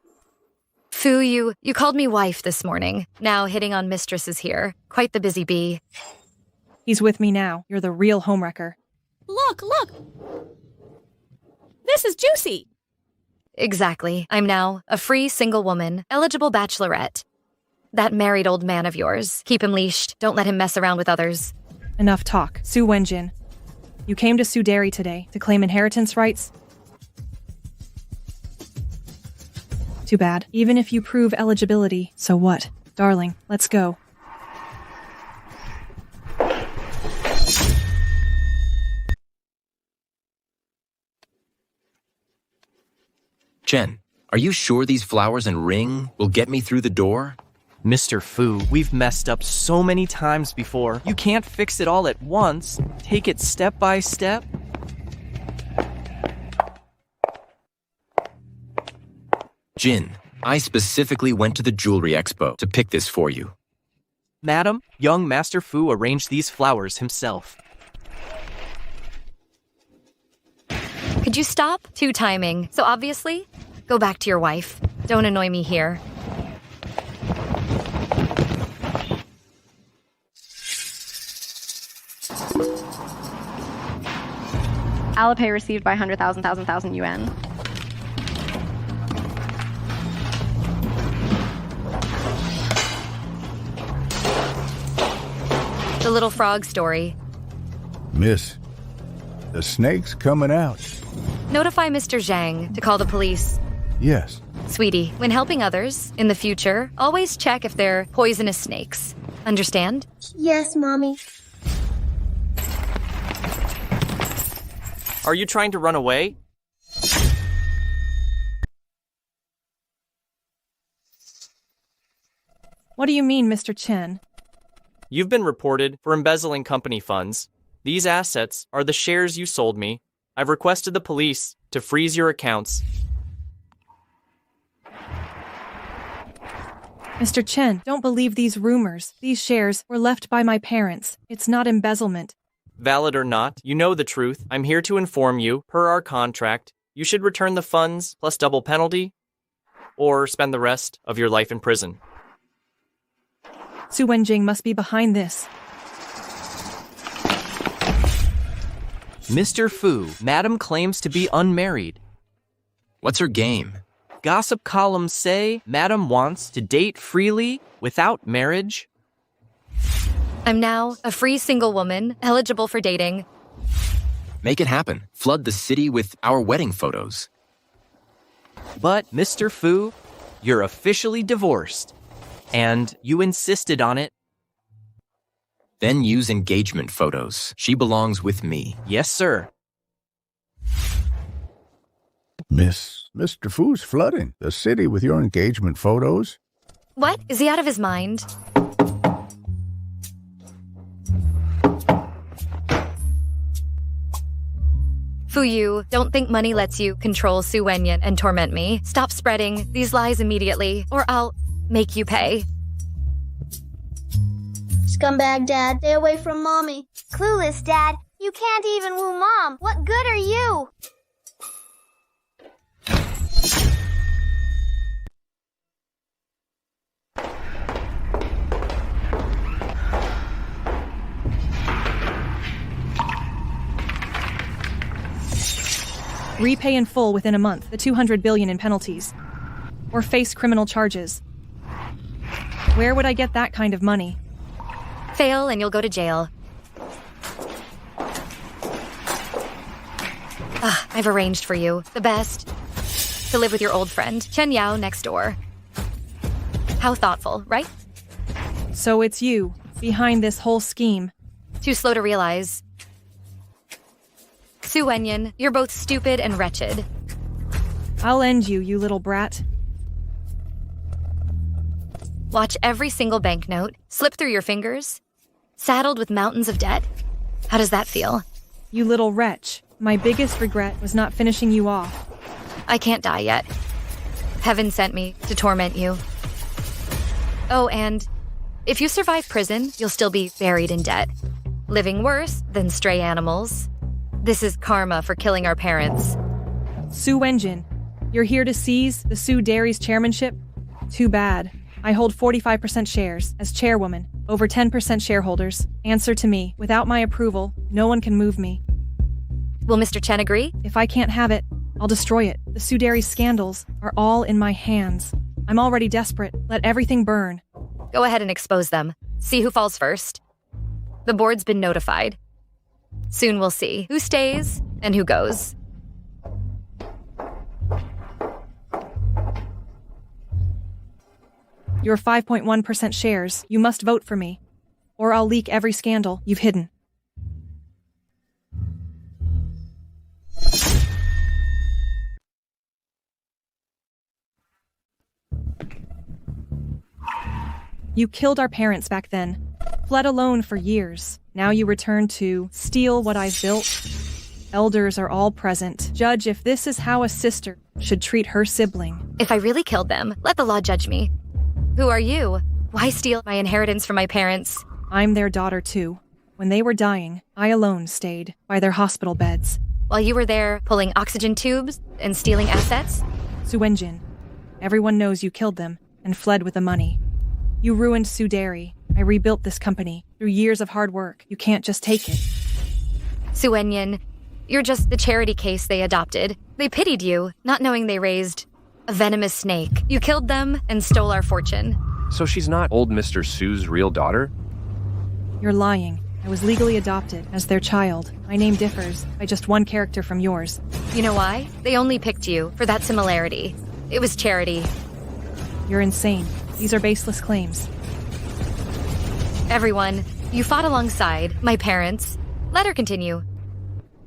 Fu, you called me wife this morning. Now hitting on mistresses here. Quite the busy bee. He's with me now. You're the real homewrecker. Look! This is juicy! Exactly. I'm now a free single woman, eligible bachelorette. That married old man of yours. Keep him leashed. Don't let him mess around with others. Enough talk. Su Wenjin. You came to Su Dairy today to claim inheritance rights? Too bad. Even if you prove eligibility, so what? Darling, let's go. Jen, are you sure these flowers and ring will get me through the door? Mr. Fu, we've messed up so many times before. You can't fix it all at once. Take it step by step. Jin, I specifically went to the jewelry expo to pick this for you. Madam, young Master Fu arranged these flowers himself. Could you stop? Two timing. So obviously, go back to your wife. Don't annoy me here. Alipay received by 100,000 yuan. The little frog story. Miss, the snake's coming out. Notify Mr. Zhang to call the police. Yes. Sweetie, when helping others, in the future, always check if they're poisonous snakes. Understand? Yes, Mommy. Are you trying to run away? What do you mean, Mr. Chen? You've been reported for embezzling company funds. These assets are the shares you sold me. I've requested the police to freeze your accounts. Mr. Chen, don't believe these rumors. These shares were left by my parents. It's not embezzlement. Valid or not, you know the truth. I'm here to inform you, per our contract, you should return the funds plus double penalty, or spend the rest of your life in prison. Su Wenjing must be behind this. Mr. Fu, Madam claims to be unmarried. What's her game? Gossip columns say Madam wants to date freely without marriage. I'm now a free single woman, eligible for dating. Make it happen. Flood the city with our wedding photos. But, Mr. Fu, you're officially divorced. And you insisted on it. Then use engagement photos. She belongs with me. Yes, sir. Miss, Mr. Fu's flooding the city with your engagement photos. What? Is he out of his mind? Fu Yu, don't think money lets you control Su Wenyan and torment me. Stop spreading these lies immediately, or I'll make you pay. Scumbag Dad, stay away from Mommy. Clueless Dad, you can't even woo Mom. What good are you? Repay in full within a month the 200 billion in penalties. Or face criminal charges. Where would I get that kind of money? Fail and you'll go to jail. I've arranged for you. The best. To live with your old friend, Chen Yao, next door. How thoughtful, right? So it's you, behind this whole scheme. Too slow to realize. Su Wenyan, you're both stupid and wretched. I'll end you, you little brat. Watch every single banknote slip through your fingers, saddled with mountains of debt. How does that feel? You little wretch. My biggest regret was not finishing you off. I can't die yet. Heaven sent me to torment you. Oh, and if you survive prison, you'll still be buried in debt. Living worse than stray animals. This is karma for killing our parents. Su Wenjin, you're here to seize the Su Dairy's chairmanship? Too bad. I hold 45% shares as chairwoman, over 10% shareholders. Answer to me. Without my approval, no one can move me. Will Mr. Chen agree? If I can't have it, I'll destroy it. The Su Dairy scandals are all in my hands. I'm already desperate. Let everything burn. Go ahead and expose them. See who falls first. The board's been notified. Soon we'll see who stays and who goes. Your 5.1% shares. You must vote for me, or I'll leak every scandal you've hidden. You killed our parents back then, fled alone for years. Now you return to steal what I've built. Elders are all present. Judge if this is how a sister should treat her sibling. If I really killed them, let the law judge me. Who are you? Why steal my inheritance from my parents? I'm their daughter too. When they were dying, I alone stayed by their hospital beds. While you were there pulling oxygen tubes and stealing assets? Su Wenjin, everyone knows you killed them and fled with the money. You ruined Su Dairy. I rebuilt this company through years of hard work. You can't just take it. Su Wenyan, you're just the charity case they adopted. They pitied you, not knowing they raised a venomous snake. You killed them and stole our fortune. So she's not old Mr. Su's real daughter? You're lying. I I was legally adopted as their child. My name differs by just one character from yours. You know why? They only picked you for that similarity. It was charity. You're insane. These are baseless claims. Everyone, you fought alongside my parents. Let her continue.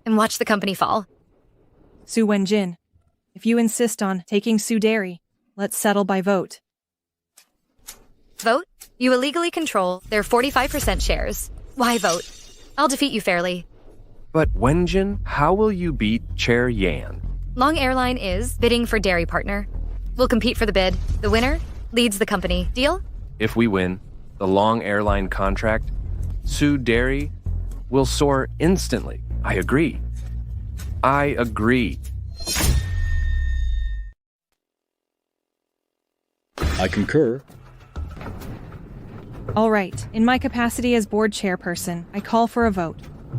And watch the company fall. Su Wenjin, if you insist on taking Su Dairy, let's settle by vote. Vote? You illegally control their 45% shares. Why vote? I'll defeat you fairly. But Wenjin, how will you beat Chair Yan? Long Airline is bidding for dairy partner. We'll compete for the bid. The winner leads the company. Deal? If we win the Long Airline contract, Su Dairy will soar instantly. I agree. I agree. I concur. All right. In my capacity as board chairperson, I call for a vote.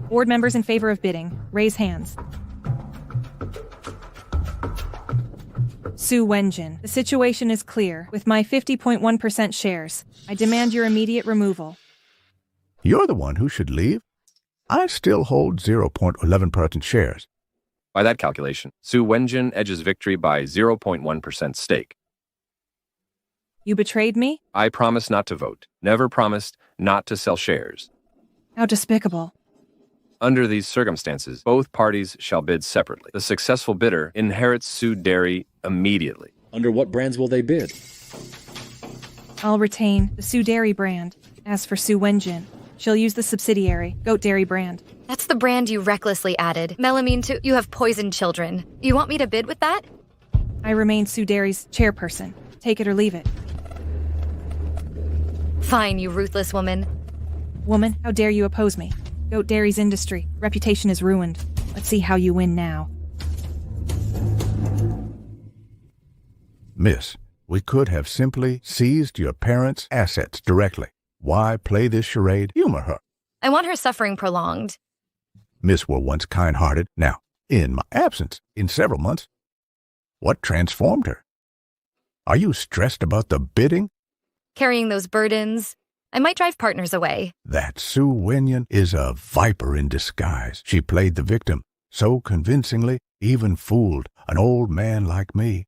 Board members in favor of bidding, raise hands. Su Wenjin, the situation is clear. With my 50.1% shares, I demand your immediate removal. You're the one who should leave. I still hold 0.11% shares. By that calculation, Su Wenjin edges victory by 0.1% stake. You betrayed me? I promise not to vote. Never promised not to sell shares. How despicable. Under these circumstances, both parties shall bid separately. The successful bidder inherits Su Dairy immediately. Under what brands will they bid? I'll retain the Su Dairy brand. As for Su Wenjin, she'll use the subsidiary Goat Dairy brand. That's the brand you recklessly added. Melamine to you have poisoned children. You want me to bid with that? I remain Su Dairy's chairperson. Take it or leave it. Fine, you ruthless woman. Woman, how dare you oppose me? Goat Dairy's industry. Reputation is ruined. Let's see how you win now. Miss, we could have simply seized your parents' assets directly. Why play this charade? Humor her. I want her suffering prolonged. Miss were once kind-hearted. Now, in my absence, in several months, what transformed her? Are you stressed about the bidding? Carrying those burdens. I might drive partners away. That Su Wenyan is a viper in disguise. She played the victim so convincingly, even fooled an old man like me.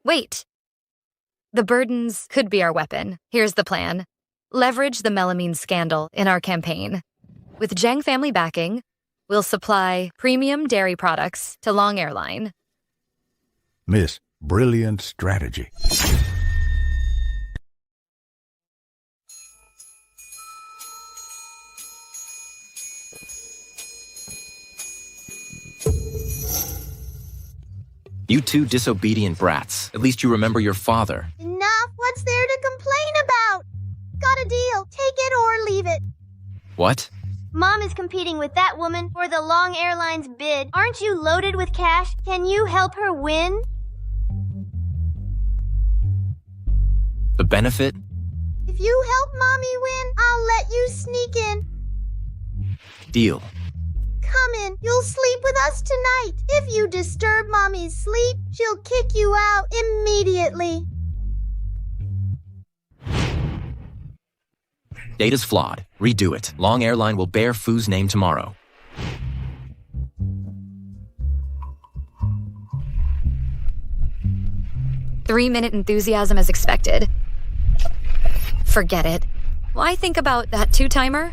Wait. The burdens could be our weapon. Here's the plan. Leverage the melamine scandal in our campaign. With Zhang family backing, we'll supply premium dairy products to Long Airline. Miss, brilliant strategy. You two disobedient brats. At least you remember your father. Enough! What's there to complain about? Got a deal. Take it or leave it. What? Mom is competing with that woman for the Long Airlines bid. Aren't you loaded with cash? Can you help her win? The benefit? If you help Mommy win, I'll let you sneak in. Deal. Come in. You'll sleep with us tonight. If you disturb Mommy's sleep, she'll kick you out immediately. Data's flawed. Redo it. Long Airline will bear Fu's name tomorrow. Three-minute enthusiasm as expected. Forget it. Why think about that two-timer?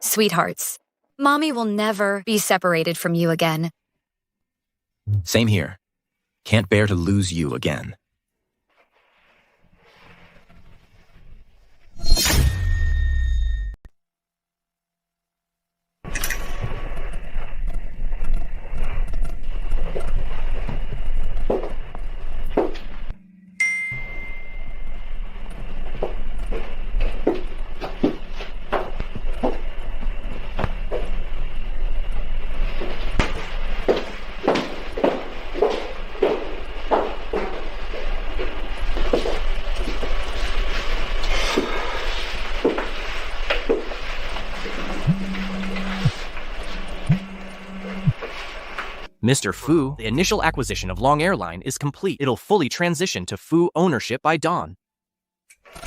Sweethearts, Mommy will never be separated from you again. Same here. Can't bear to lose you again. Mr. Fu, the initial acquisition of Long Airline is complete. It'll fully transition to Fu ownership by dawn.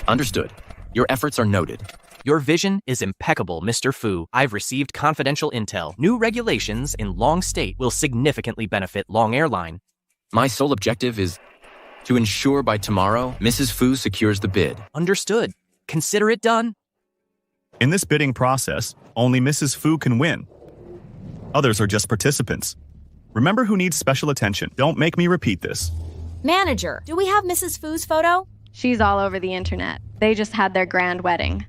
Understood. Your efforts are noted. Your vision is impeccable, Mr. Fu. I've received confidential intel. New regulations in Long State will significantly benefit Long Airline. My sole objective is to ensure by tomorrow Mrs. Fu secures the bid. Understood. Consider it done. In this bidding process, only Mrs. Fu can win. Others are just participants. Remember who needs special attention. Don't make me repeat this. Manager, do we have Mrs. Fu's photo? She's all over the internet. They just had their grand wedding.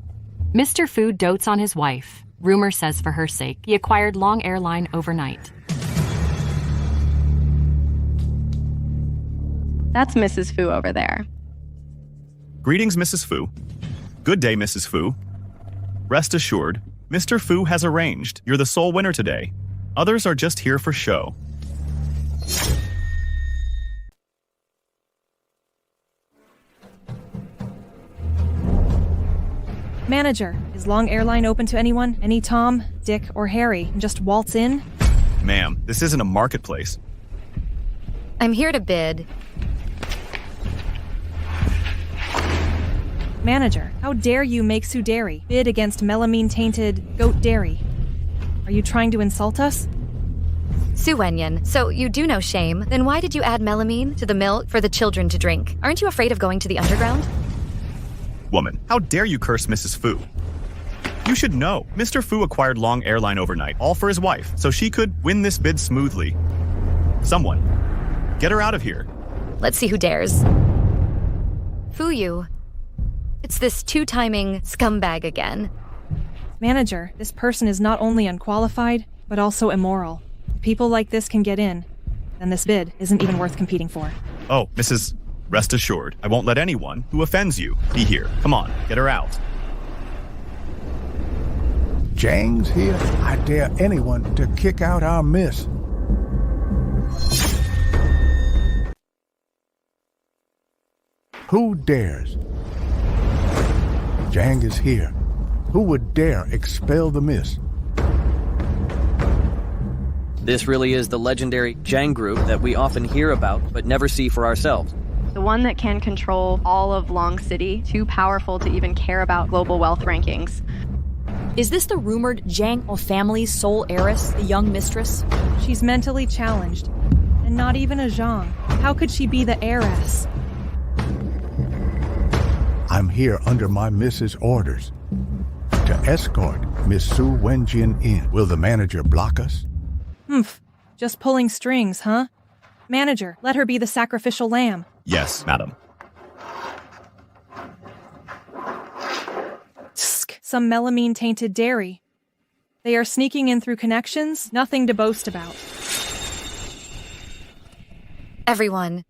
Mr. Fu dotes on his wife. Rumor says for her sake, he acquired Long Airline overnight. That's Mrs. Fu over there. Greetings, Mrs. Fu. Good day, Mrs. Fu. Rest assured, Mr. Fu has arranged. You're the sole winner today. Others are just here for show. Manager, is Long Airline open to anyone? Any Tom, Dick, or Harry? And just waltz in? Ma'am, this isn't a marketplace. I'm here to bid. Manager, how dare you make Suderi bid against melamine-tainted goat dairy? Are you trying to insult us? Su Wenyan, so you do know shame. Then why did you add melamine to the milk for the children to drink? Aren't you afraid of going to the underground? Woman, how dare you curse Mrs. Fu? You should know, Mr. Fu acquired Long Airline overnight, all for his wife, so she could win this bid smoothly. Someone, get her out of here. Let's see who dares. Fu you. It's this two-timing scumbag again. Manager, this person is not only unqualified, but also immoral. If people like this can get in, then this bid isn't even worth competing for. Oh, Mrs. Rest assured, I won't let anyone who offends you be here. Come on, get her out. Jang's here. I dare anyone to kick out our miss. Who dares? Jang is here. Who would dare expel the miss? This really is the legendary Jang group that we often hear about but never see for ourselves. The one that can control all of Long City, too powerful to even care about global wealth rankings. Is this the rumored Jang family's sole heiress, the young mistress? She's mentally challenged, and not even a Zhang. How could she be the heiress? I'm here under my miss's orders to escort Miss Su Wenjin in. Will the manager block us? Just pulling strings, huh? Manager, let her be the sacrificial lamb. Yes, madam. Tsk, some melamine-tainted dairy. They are sneaking in through connections, nothing to boast about. Everyone,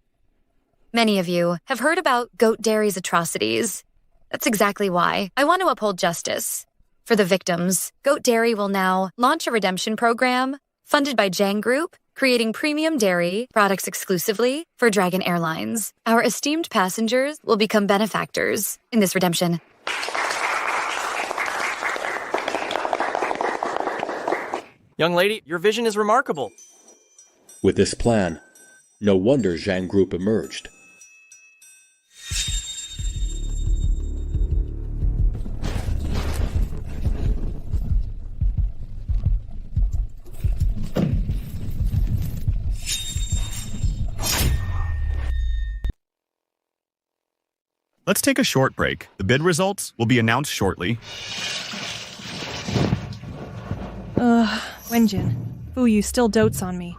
many of you, have heard about Goat Dairy's atrocities. That's exactly why I want to uphold justice. For the victims, Goat Dairy will now launch a redemption program funded by Jang Group, creating premium dairy products exclusively for Dragon Airlines. Our esteemed passengers will become benefactors in this redemption. Young lady, your vision is remarkable. With this plan, no wonder Zhang Group emerged. Let's take a short break. The bid results will be announced shortly. Wenjin. Fu Yu still dotes on me.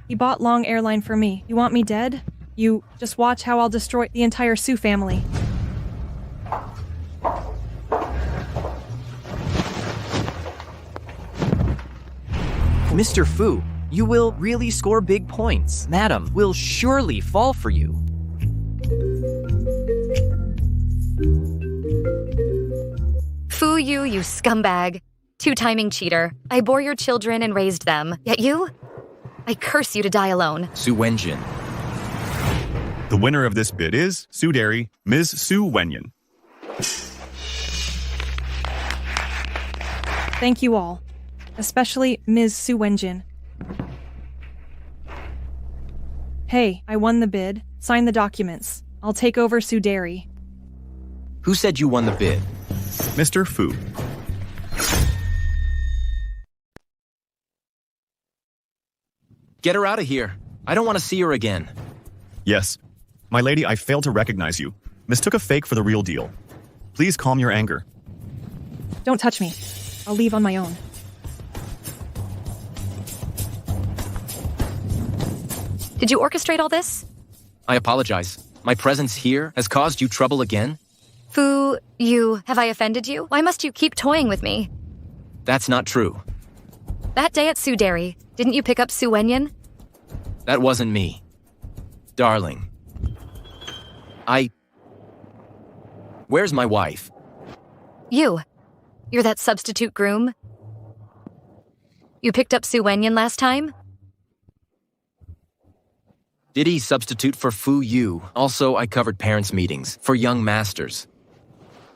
He bought Long Airline for me. You want me dead? You just watch how I'll destroy the entire Su family. Mr. Fu, you will really score big points. Madam will surely fall for you. Fu you scumbag. Two-timing cheater. I bore your children and raised them. Yet you? I curse you to die alone. Su Wenjin. The winner of this bid is Suderi, Ms. Su Wenyan. Thank you all. Especially Ms. Su Wenjin. Hey, I won the bid. Sign the documents. I'll take over Suderi. Who said you won the bid? Mr. Fu. Get her out of here. I don't want to see her again. Yes. My lady, I failed to recognize you. Mistook a fake for the real deal. Please calm your anger. Don't touch me. I'll leave on my own. Did you orchestrate all this? I apologize. My presence here has caused you trouble again? Fu, have I offended you? Why must you keep toying with me? That's not true. That day at Suderi, didn't you pick up Su Wenyan? That wasn't me. Darling. Where's my wife? You're that substitute groom? You picked up Su Wenyan last time? Did he substitute for Fu Yu? Also, I covered parents' meetings for young masters.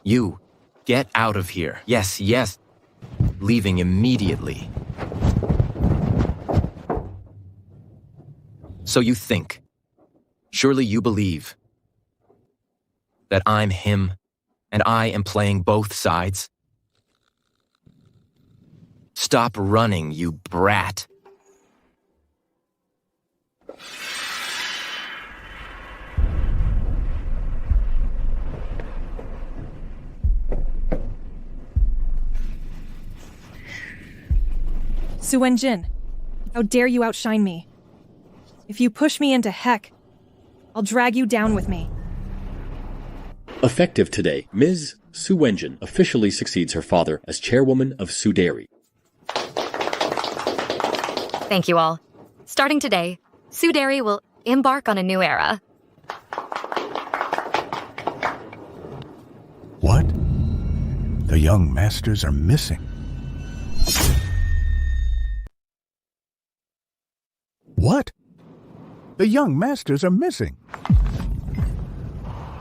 You, get out of here. Yes, yes. Leaving immediately. So you think. Surely you believe that I'm him and I am playing both sides? Stop running, you brat. Su Wenjin, how dare you outshine me? If you push me into heck, I'll drag you down with me. Effective today, Ms. Su Wenjin officially succeeds her father as chairwoman of Suderi. Thank you all. Starting today, Suderi will embark on a new era. What? The young masters are missing. What? The young masters are missing.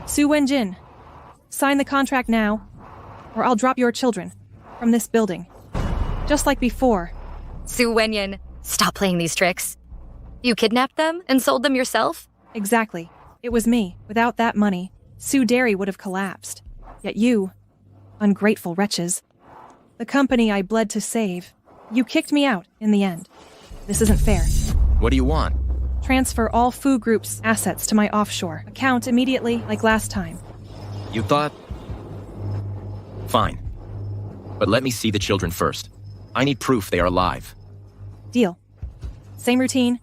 Su Wenjin, sign the contract now, or I'll drop your children from this building. Just like before. Su Wenyan, stop playing these tricks. You kidnapped them and sold them yourself? Exactly. It was me. Without that money, Suderi would have collapsed. Yet you, ungrateful wretches, the company I bled to save, you kicked me out in the end. This isn't fair. What do you want? Transfer all Fu Group's assets to my offshore account immediately, like last time. You thought? Fine. But let me see the children first. I need proof they are alive. Deal. Same routine.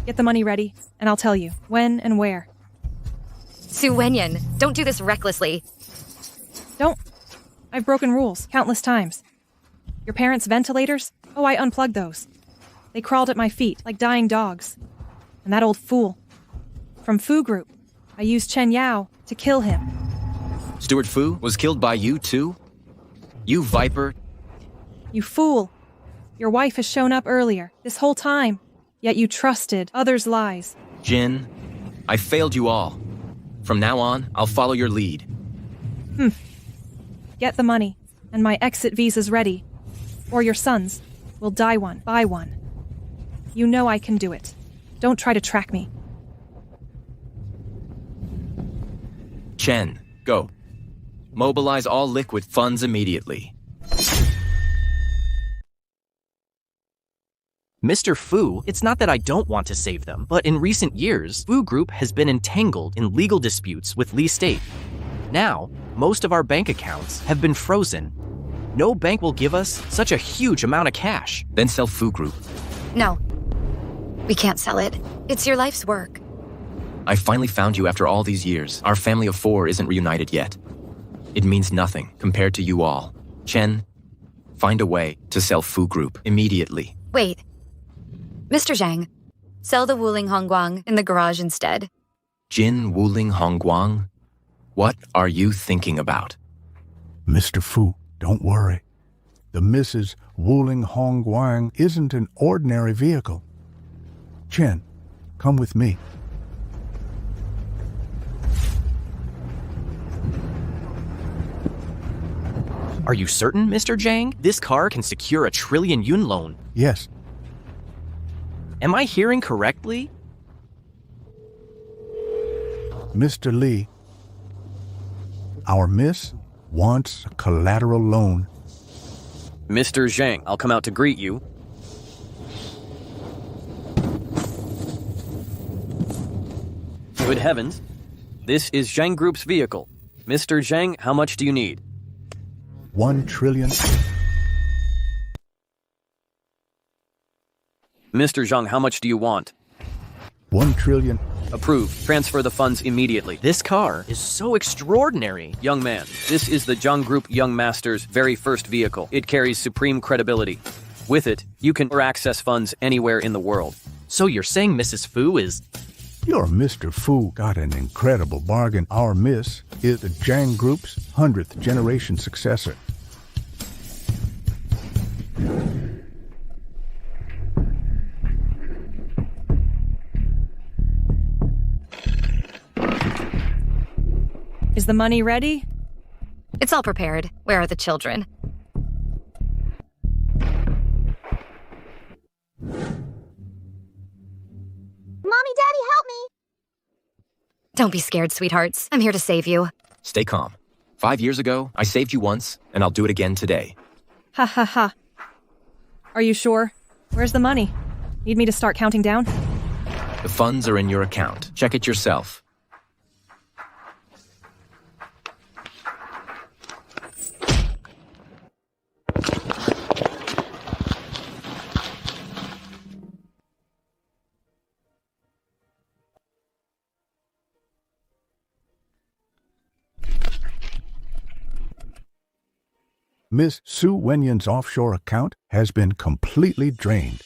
Get the money ready, and I'll tell you when and where. Su Wenyan, don't do this recklessly. Don't. I've broken rules countless times. Your parents' ventilators? Oh, I unplugged those. They crawled at my feet like dying dogs. And that old fool. From Fu Group, I used Chen Yao to kill him. Stuart Fu was killed by you too? You viper. You fool. Your wife has shown up earlier, this whole time. Yet you trusted others' lies. Jin, I failed you all. From now on, I'll follow your lead. Get the money, and my exit visa's ready. Or your sons will die one by one. You know I can do it. Don't try to track me. Chen, go. Mobilize all liquid funds immediately. Mr. Fu, it's not that I don't want to save them, but in recent years, Fu Group has been entangled in legal disputes with Li State. Now, most of our bank accounts have been frozen. No bank will give us such a huge amount of cash. Then sell Fu Group. No. We can't sell it. It's your life's work. I finally found you after all these years. Our family of 4 isn't reunited yet. It means nothing compared to you all. Chen, find a way to sell Fu Group immediately. Wait. Mr. Zhang, sell the Wuling Hongguang in the garage instead. Jin Wuling Hongguang? What are you thinking about? Mr. Fu, don't worry. The Mrs. Wuling Hongguang isn't an ordinary vehicle. Chen, come with me. Are you certain, Mr. Zhang? This car can secure a trillion yun loan. Yes. Am I hearing correctly? Mr. Lee, our miss wants a collateral loan. Mr. Zhang, I'll come out to greet you. Good heavens. This is Zhang Group's vehicle. Mr. Zhang, how much do you need? 1 trillion. Mr. Zhang, how much do you want? 1 trillion. Approved. Transfer the funds immediately. This car is so extraordinary. Young man, this is the Zhang Group Young Master's very first vehicle. It carries supreme credibility. With it, you can access funds anywhere in the world. So you're saying Mrs. Fu is... Your Mr. Fu got an incredible bargain. Our miss is the Zhang Group's 100th generation successor. Is the money ready? It's all prepared. Where are the children? Mommy, Daddy, help me! Don't be scared, sweethearts. I'm here to save you. Stay calm. 5 years ago, I saved you once, and I'll do it again today. Ha ha ha. Are you sure? Where's the money? Need me to start counting down? The funds are in your account. Check it yourself. Miss Su Wenyan's offshore account has been completely drained.